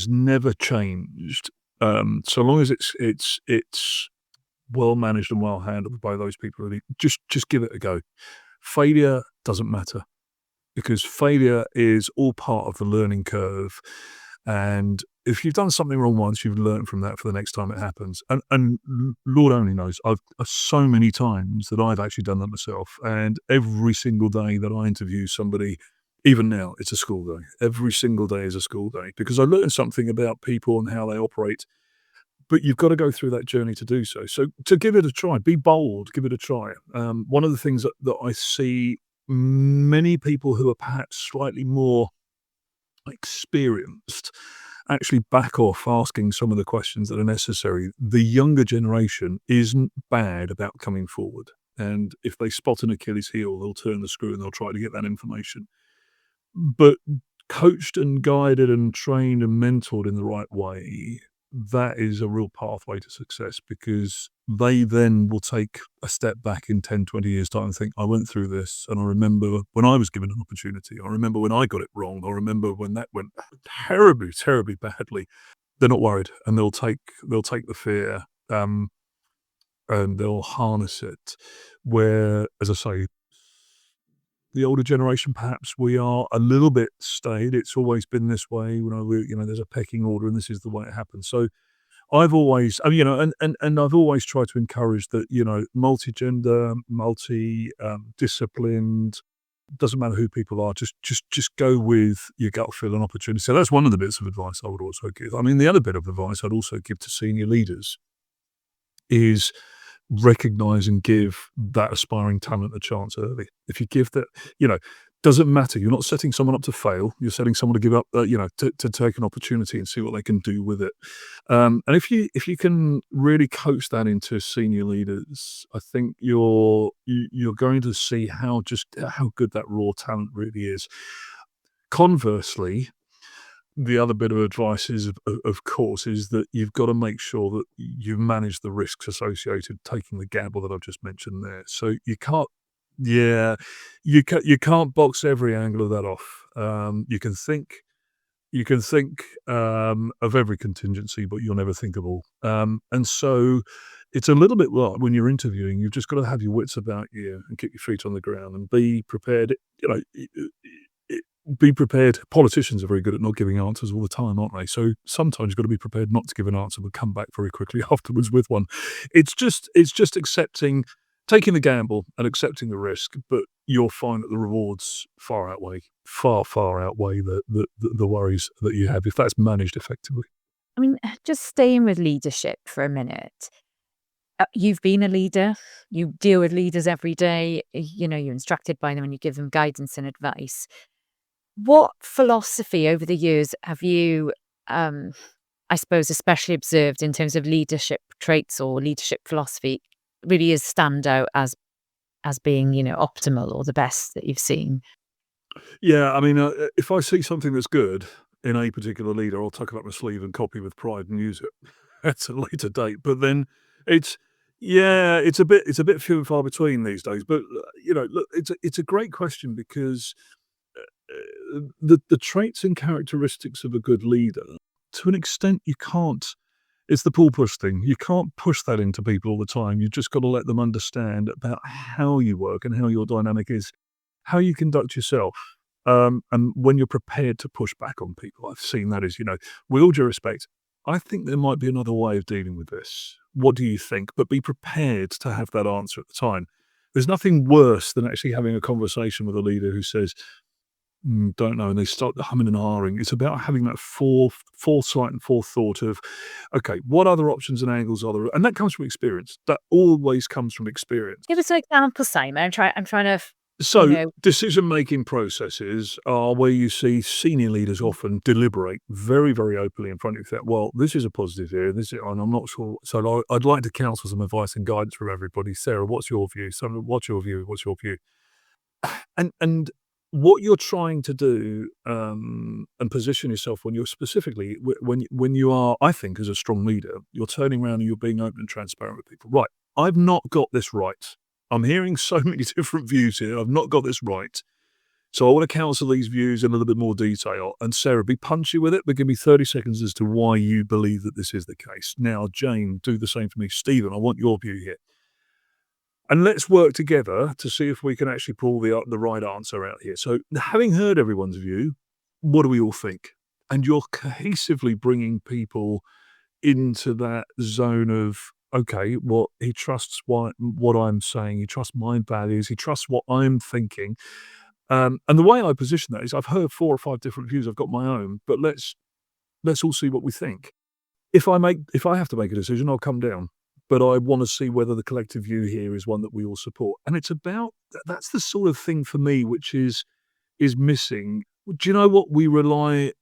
never changed. So long as it's well managed and well handled by those people, really, just give it a go. Failure doesn't matter, because failure is all part of the learning curve. And if you've done something wrong once, you've learned from that for the next time it happens. And Lord only knows, I've so many times that I've actually done that myself. And every single day that I interview somebody, even now, it's a school day. Every single day is a school day, because I learn something about people and how they operate. But you've got to go through that journey to do so. So to give it a try, be bold, give it a try. One of the things that I see many people who are perhaps slightly more experienced actually back off asking some of the questions that are necessary. The younger generation isn't bad about coming forward. And if they spot an Achilles heel, they'll turn the screw and they'll try to get that information. But coached and guided and trained and mentored in the right way, that is a real pathway to success, because they then will take a step back in 10, 20 years' time and think, I went through this and I remember when I was given an opportunity. I remember when I got it wrong. I remember when that went terribly, terribly badly. They're not worried, and they'll take the fear, and they'll harness it. Where, as I say, the older generation, perhaps we are a little bit staid. It's always been this way. There's a pecking order, and this is the way it happens. So I've always, and I've always tried to encourage that, multi-gender, disciplined, doesn't matter who people are, just go with your gut feel and opportunity. So that's one of the bits of advice I would also give. I mean, the other bit of advice I'd also give to senior leaders is recognize and give that aspiring talent a chance early. If you give that, doesn't matter. You're not setting someone up to fail. You're setting someone to give up, to take an opportunity and see what they can do with it. And if you can really coach that into senior leaders, I think you're going to see how good that raw talent really is. Conversely, the other bit of advice is, of course, is that you've got to make sure that you manage the risks associated with taking the gamble that I've just mentioned there. So you can't, you can't box every angle of that off. You can think of every contingency, but you'll never think of all. And so it's a little bit like when you're interviewing, you've just got to have your wits about you and keep your feet on the ground and be prepared. Be prepared. Politicians are very good at not giving answers all the time, aren't they? So sometimes you've got to be prepared not to give an answer, but come back very quickly afterwards with one. It's just accepting, taking the gamble and accepting the risk, but you'll find that the rewards far outweigh the worries that you have if that's managed effectively. I mean, just staying with leadership for a minute. You've been a leader. You deal with leaders every day. You're instructed by them and you give them guidance and advice. What philosophy over the years have you, I suppose, especially observed in terms of leadership traits or leadership philosophy, really is stand out as being, optimal or the best that you've seen? Yeah, I mean, if I see something that's good in a particular leader, I'll tuck it up my sleeve and copy with pride and use it. That's a later date, but then it's it's a bit few and far between these days. But look, it's a great question, because the traits and characteristics of a good leader, to an extent, you can't. It's the pull push thing. You can't push that into people all the time. You've just got to let them understand about how you work and how your dynamic is, how you conduct yourself. And when you're prepared to push back on people, I've seen that as, with all due respect, I think there might be another way of dealing with this. What do you think? But be prepared to have that answer at the time. There's nothing worse than actually having a conversation with a leader who says, don't know, and they start humming and hawing. It's about having that foresight and forethought of, okay, what other options and angles are there? And that comes from experience. That always comes from experience. Give us an example, Simon. I'm trying to, So decision-making processes are where you see senior leaders often deliberate very, very openly in front of you. That, well, this is a positive here, and I'm not sure. So I'd like to counsel some advice and guidance from everybody. Sarah, what's your view? Simon, what's your view? What's your view? And what you're trying to do, and position yourself when you're specifically when you are, I think, as a strong leader, you're turning around and you're being open and transparent with people. Right, I've not got this right. I'm hearing so many different views here. I've not got this right. So I want to counsel these views in a little bit more detail. And Sarah, be punchy with it, but give me 30 seconds as to why you believe that this is the case. Now, Jane, do the same for me. Stephen, I want your view here. And let's work together to see if we can actually pull the right answer out here. So having heard everyone's view, what do we all think? And you're cohesively bringing people into that zone of, okay, well, he trusts what I'm saying. He trusts my values. He trusts what I'm thinking. And the way I position that is I've heard 4 or 5 different views. I've got my own, but let's all see what we think. If I have to make a decision, I'll come down. But I want to see whether the collective view here is one that we all support. And it's about, that's the sort of thing for me which is missing. Do you know what we rely,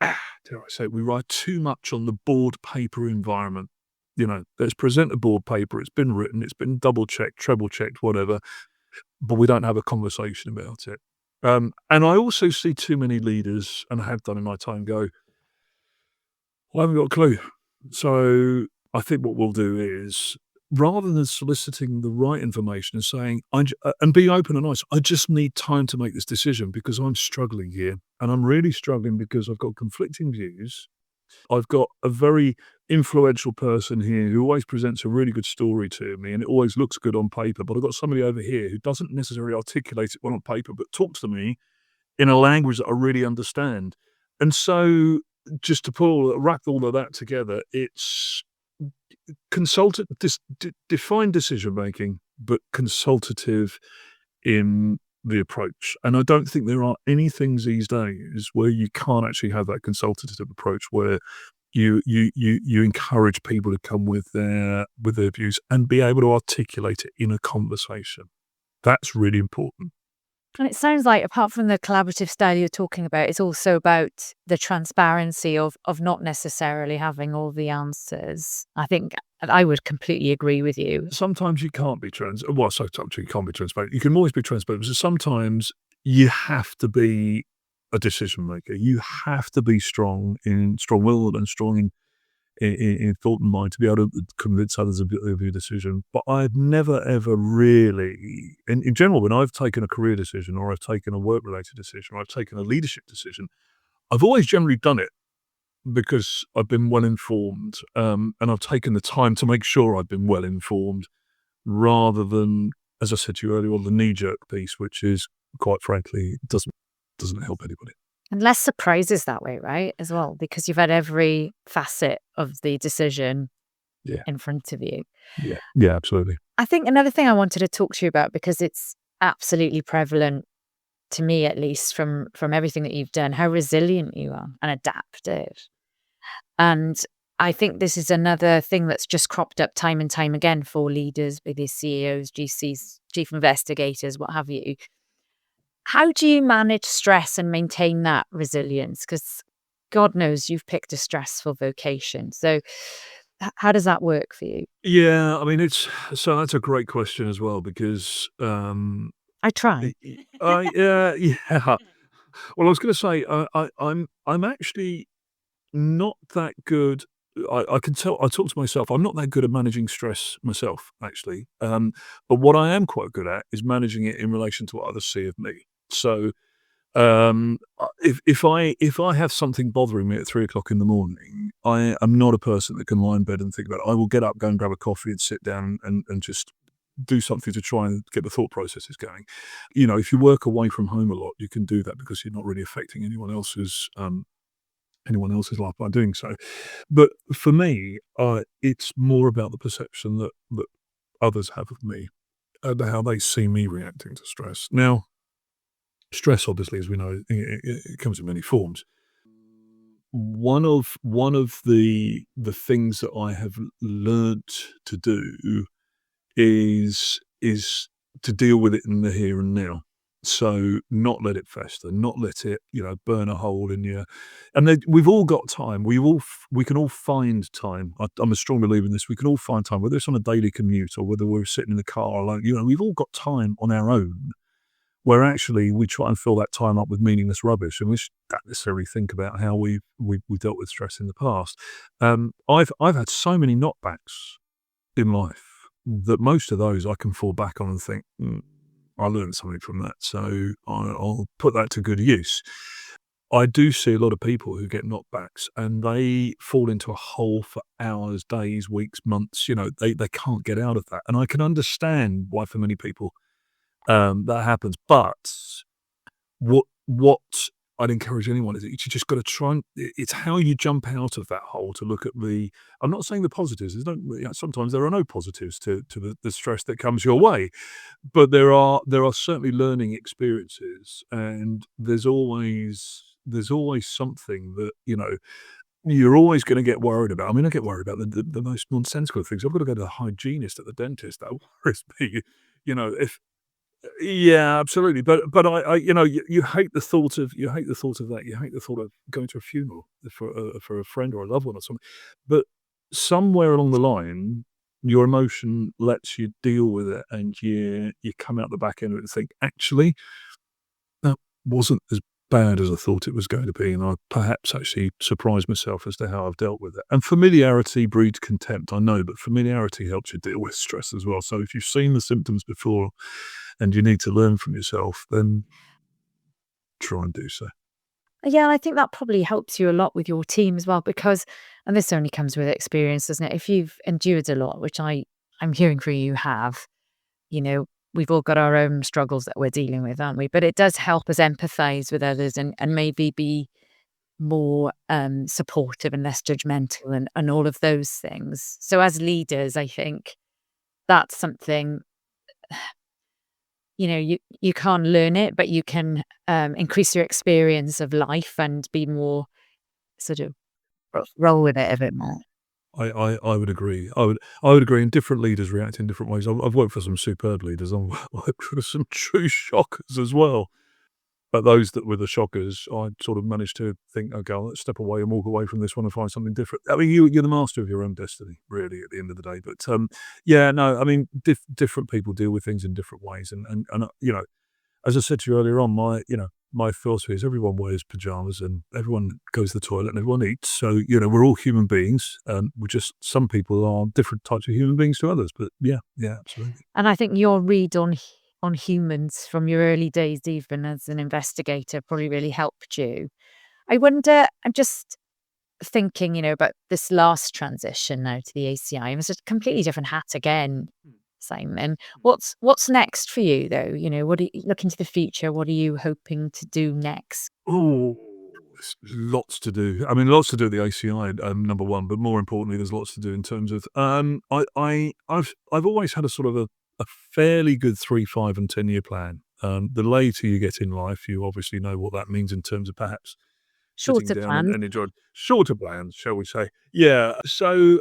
dare I say, we rely too much on the board paper environment. Let's present a board paper. It's been written. It's been double checked, treble checked, whatever. But we don't have a conversation about it. And I also see too many leaders, and I have done in my time, go, I haven't got a clue. So I think what we'll do is, rather than soliciting the right information and saying, and be open and honest, I just need time to make this decision because I'm struggling here. And I'm really struggling because I've got conflicting views. I've got a very influential person here who always presents a really good story to me and it always looks good on paper. But I've got somebody over here who doesn't necessarily articulate it well on paper, but talks to me in a language that I really understand. And so just to wrap all of that together, it's define decision-making, but consultative in the approach. And I don't think there are any things these days where you can't actually have that consultative approach where you encourage people to come with their views and be able to articulate it in a conversation. That's really important. And it sounds like, apart from the collaborative style you're talking about, it's also about the transparency of not necessarily having all the answers. I think I would completely agree with you. Sometimes you can't be sometimes you can't be transparent. You can always be transparent. So sometimes you have to be a decision maker. You have to be strong-willed and strong in thought and mind to be able to convince others of your decision. But I've never, ever really, in general, when I've taken a career decision or I've taken a work-related decision or I've taken a leadership decision, I've always generally done it because I've been well-informed and I've taken the time to make sure I've been well-informed rather than, as I said to you earlier, the knee-jerk piece, which is, quite frankly, doesn't help anybody. And less surprises that way, right, as well, because you've had every facet of the decision in front of you. Yeah, absolutely. I think another thing I wanted to talk to you about, because it's absolutely prevalent to me, at least from everything that you've done, how resilient you are and adaptive. And I think this is another thing that's just cropped up time and time again for leaders, be they CEOs, GCs, chief investigators, what have you. How do you manage stress and maintain that resilience? Because God knows you've picked a stressful vocation. So how does that work for you? Yeah, I mean, that's a great question as well, because I try. yeah. Well, I was going to say I'm actually not that good. I can tell. I talk to myself. I'm not that good at managing stress myself, actually. But what I am quite good at is managing it in relation to what others see of me. So, if I have something bothering me at 3:00 in the morning, I am not a person that can lie in bed and think about it. I will get up, go and grab a coffee, and sit down and just do something to try and get the thought processes going. If you work away from home a lot, you can do that because you're not really affecting anyone else's anyone else's life by doing so. But for me, it's more about the perception that others have of me and how they see me reacting to stress. Now, stress, obviously, as we know, it comes in many forms. One of the things that I have learnt to do is to deal with it in the here and now. So not let it fester, not let it, burn a hole in you. And then we've all got time. We can all find time. I'm a strong believer in this. We can all find time, whether it's on a daily commute or whether we're sitting in the car alone. We've all got time on our own where actually we try and fill that time up with meaningless rubbish, and we don't necessarily think about how we've dealt with stress in the past. I've had so many knockbacks in life that most of those I can fall back on and think, I learned something from that, so I'll put that to good use. I do see a lot of people who get knockbacks and they fall into a hole for hours, days, weeks, months. They can't get out of that. And I can understand why for many people that happens. But what I'd encourage anyone is that you just got to try and it's how you jump out of that hole to look at I'm not saying the positives. Sometimes there are no positives to the stress that comes your way, but there are certainly learning experiences, and there's always something that you're always going to get worried about. I mean, I get worried about the most nonsensical things. I've got to go to the hygienist at the dentist. That worries me. If Yeah, absolutely. But you hate the thought of that. You hate the thought of going to a funeral for a friend or a loved one or something. But somewhere along the line, your emotion lets you deal with it, and you come out the back end of it and think, actually, that wasn't as bad as I thought it was going to be, and I perhaps actually surprised myself as to how I've dealt with it. And familiarity breeds contempt, I know, but familiarity helps you deal with stress as well. So if you've seen the symptoms before and you need to learn from yourself, then try and do so. Yeah, and I think that probably helps you a lot with your team as well, because, and this only comes with experience, doesn't it? If you've endured a lot, which I'm hearing from you have, you know, we've all got our own struggles that we're dealing with, aren't we? But it does help us empathize with others and maybe be more supportive and less judgmental and all of those things. So as leaders, I think that's something, you can't learn it, but you can increase your experience of life and be more sort of roll with it a bit more. I would agree. I would agree. And different leaders react in different ways. I've worked for some superb leaders. I've worked for some true shockers as well. But those that were the shockers, I sort of managed to think, okay, let's step away and walk away from this one and find something different. I mean, you're the master of your own destiny, really, at the end of the day. But yeah, no, I mean, different people deal with things in different ways, and as I said to you earlier on, my philosophy is everyone wears pajamas and everyone goes to the toilet and everyone eats. So, we're all human beings. Some people are different types of human beings to others. But yeah, absolutely. And I think your read on humans from your early days, even as an investigator, probably really helped you. I wonder, I'm just thinking, about this last transition now to the ACI. It was a completely different hat again, Simon. What's next for you, though? What do you look into the future? What are you hoping to do next? Oh, lots to do. I mean, lots to do with the ACI, number one, but more importantly, there's lots to do in terms of, I've always had a sort of a fairly good 3, 5 and 10-year plan. The later you get in life, you obviously know what that means in terms of perhaps sitting Shorter down and, plans. and enjoying shorter plans, shall we say. Yeah. So,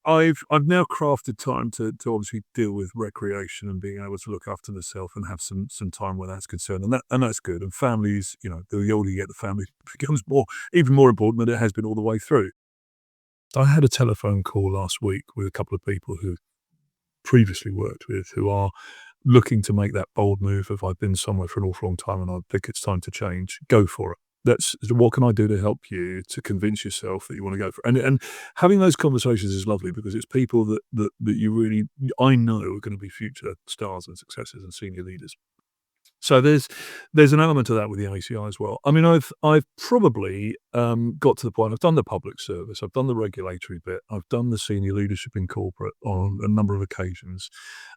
I've now crafted time to obviously deal with recreation and being able to look after myself and have some time where that's concerned, and that's good. And families, the older you get, the family becomes even more important than it has been all the way through. I had a telephone call last week with a couple of people who previously worked with who are looking to make that bold move. If I've been somewhere for an awful long time and I think it's time to change, go for it. What can I do to help you to convince yourself that you want to go for it? And having those conversations is lovely because it's people that you really, I know, are going to be future stars and successes and senior leaders. So there's an element of that with the ACI as well. I mean, I've probably got to the point. I've done the public service, I've done the regulatory bit, I've done the senior leadership in corporate on a number of occasions.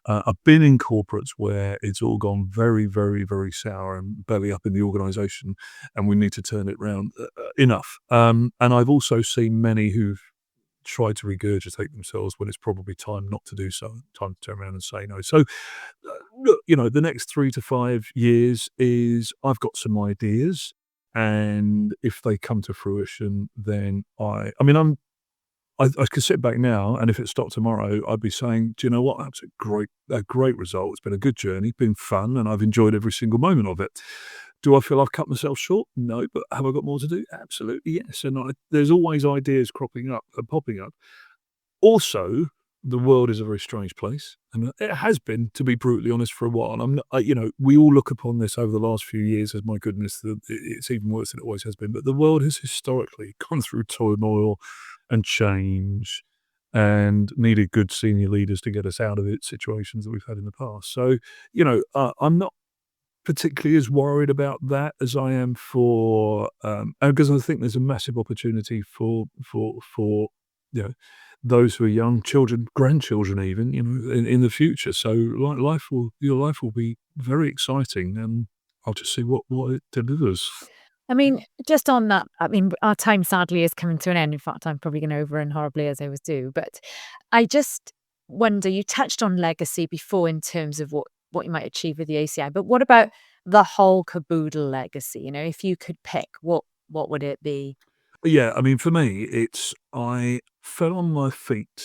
I've been in corporates where it's all gone very, very, very sour and belly up in the organisation, and we need to turn it round. enough. And I've also seen many who've tried to regurgitate themselves when it's probably time not to do so, time to turn around and say no. So, look, the next 3 to 5 years is I've got some ideas, and if they come to fruition, then I mean, I could sit back now, and if it stopped tomorrow, I'd be saying, "Do you know what? That's a great result. It's been a good journey, been fun, and I've enjoyed every single moment of it." Do I feel I've cut myself short? No, but have I got more to do? Absolutely, yes. And there's always ideas cropping up and popping up. Also, the world is a very strange place, and it has been, to be brutally honest, for a while. And I'm not, we all look upon this over the last few years as, my goodness, it's even worse than it always has been. But the world has historically gone through turmoil and change, and needed good senior leaders to get us out of it, situations that we've had in the past. So, I'm not particularly as worried about that as I am for, because I think there's a massive opportunity for you know those who are young, children, grandchildren, even in the future. So your life will be very exciting, and I'll just see what it delivers. I mean, just on that, I mean, our time sadly is coming to an end. In fact, I'm probably going to overrun horribly as I always do. But I just wonder, you touched on legacy before in terms of what you might achieve with the ACI, but what about the whole caboodle legacy? If you could pick, what would it be? Yeah, I mean, for me, it's I fell on my feet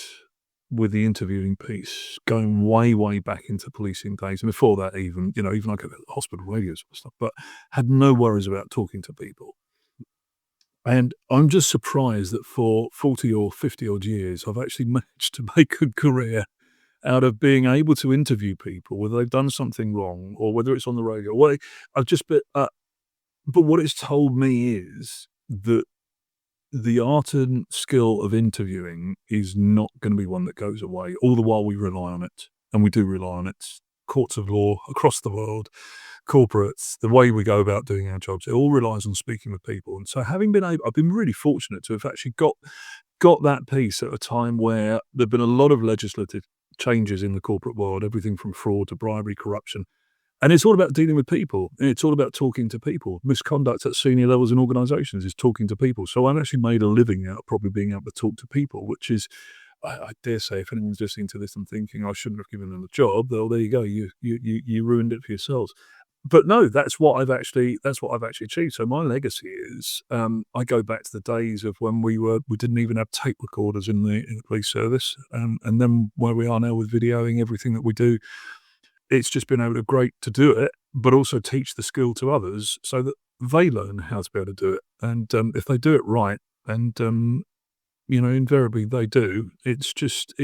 with the interviewing piece, going way, way back into policing days, and before that, even like at hospital radios and stuff. But had no worries about talking to people. And I'm just surprised that for 40 or 50 odd years, I've actually managed to make a career out of being able to interview people, whether they've done something wrong or whether it's on the radio. I've just been, but what it's told me is that the art and skill of interviewing is not going to be one that goes away, all the while we rely on it. And we do rely on it. Courts of law across the world, corporates, the way we go about doing our jobs, it all relies on speaking with people. And so I've been really fortunate to have actually got that piece at a time where there've been a lot of legislative changes in the corporate world, everything from fraud to bribery, corruption. And it's all about dealing with people. It's all about talking to people. Misconduct at senior levels in organizations is talking to people. So I've actually made a living out of probably being able to talk to people, which is, I dare say, if anyone's listening to this and thinking I shouldn't have given them a job, well, there you go. You ruined it for yourselves. But no, that's what I've actually achieved. So my legacy is, I go back to the days of when we didn't even have tape recorders in the police service, and then where we are now with videoing everything that we do. It's just been able to great to do it, but also teach the skill to others so that they learn how to be able to do it. And if they do it right, and invariably they do, it's just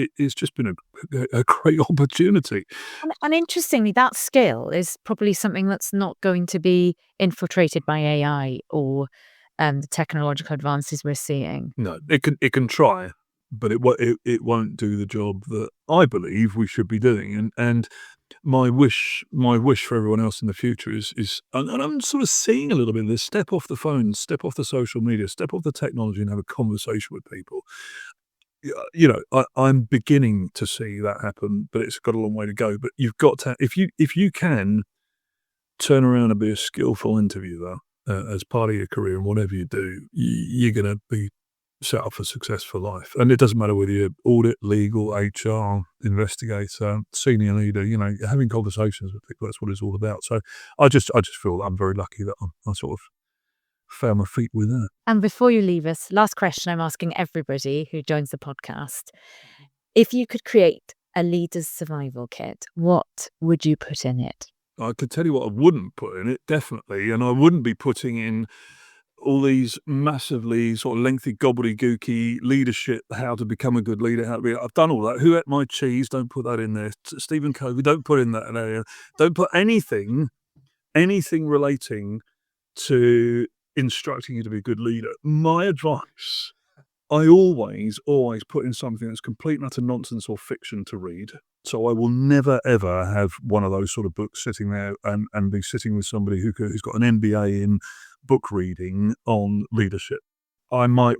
been a great opportunity. And interestingly, that skill is probably something that's not going to be infiltrated by AI or the technological advances we're seeing. No, it can try, but it won't do the job that I believe we should be doing. And my wish for everyone else in the future is, and I'm sort of seeing a little bit of this: step off the phone, step off the social media, step off the technology, and have a conversation with people. I'm beginning to see that happen, but it's got a long way to go. But you've got to, if you can turn around and be a skillful interviewer as part of your career and whatever you do, you're going to be set up for success for life. And it doesn't matter whether you're audit, legal, HR, investigator, senior leader, having conversations with people, that's what it's all about. So I just feel that I'm very lucky that I sort of found my feet with that. And before you leave us, last question I'm asking everybody who joins the podcast. If you could create a leader's survival kit, what would you put in it? I could tell you what I wouldn't put in it, definitely. And I wouldn't be putting in all these massively sort of lengthy gobbledygooky leadership, how to become a good leader, I've done all that. Who ate my cheese? Don't put that in there. Stephen Covey, don't put in that area. Don't put anything relating to instructing you to be a good leader. My advice, I always put in something that's complete and utter nonsense or fiction to read. So I will never, ever have one of those sort of books sitting there and be sitting with somebody who's got an MBA in book reading on leadership. I might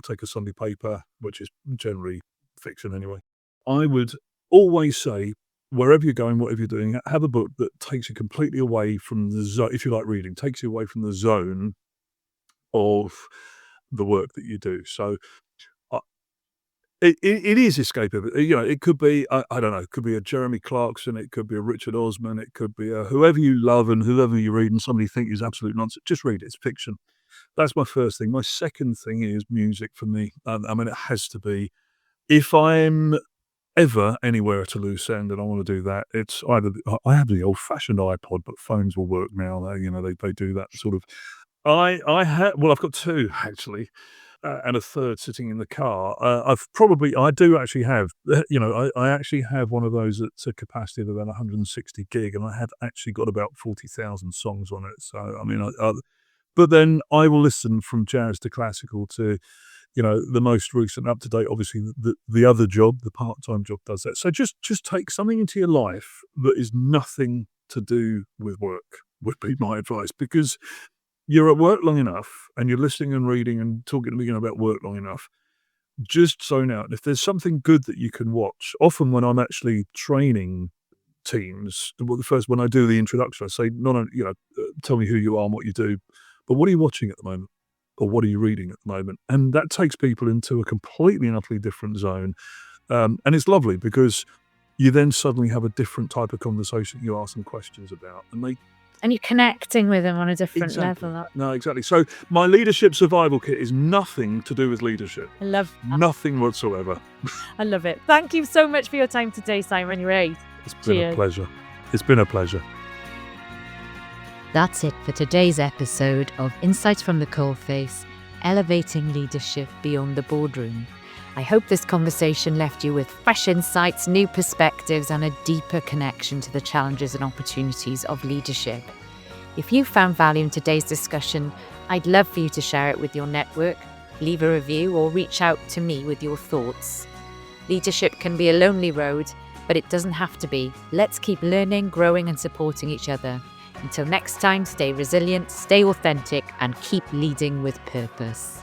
take a Sunday paper, which is generally fiction anyway. I would always say, wherever you're going, whatever you're doing, have a book that takes you completely away from the zone. If you like reading, takes you away from the zone of the work that you do. So I it is escapism. It could be, I don't know, it could be a Jeremy Clarkson, it could be a Richard Osman, it could be a whoever you love and whoever you read and somebody you think is absolute nonsense, just read it, it's fiction. That's my first thing. My second thing is music for me. I mean, it has to be. If I'm ever anywhere at a loose end and I wanna do that, it's either I have the old-fashioned iPod, but phones will work now. They do that sort of. I've got 2 actually, and a third sitting in the car. I do actually have, I actually have one of those that's a capacity of about 160 gig, and I have actually got about 40,000 songs on it. So, I mean, but then I will listen from jazz to classical to, the most recent up to date. Obviously, the other job, the part-time job does that. So just take something into your life that is nothing to do with work, would be my advice, because you're at work long enough and you're listening and reading and talking to me about work long enough. Just zone out. If there's something good that you can watch, often when I'm actually training teams, when I do the introduction, I say, not only, tell me who you are and what you do, but what are you watching at the moment? Or what are you reading at the moment? And that takes people into a completely and utterly different zone. And it's lovely because you then suddenly have a different type of conversation you ask them questions about. And you're connecting with them on a different Exactly. level. No, exactly. So my leadership survival kit is nothing to do with leadership. I love that. Nothing whatsoever. I love it. Thank you so much for your time today, Simon. You're great. It's been a pleasure. It's been a pleasure. That's it for today's episode of Insights from the Coalface, Elevating Leadership Beyond the Boardroom. I hope this conversation left you with fresh insights, new perspectives, and a deeper connection to the challenges and opportunities of leadership. If you found value in today's discussion, I'd love for you to share it with your network, leave a review, or reach out to me with your thoughts. Leadership can be a lonely road, but it doesn't have to be. Let's keep learning, growing, and supporting each other. Until next time, stay resilient, stay authentic, and keep leading with purpose.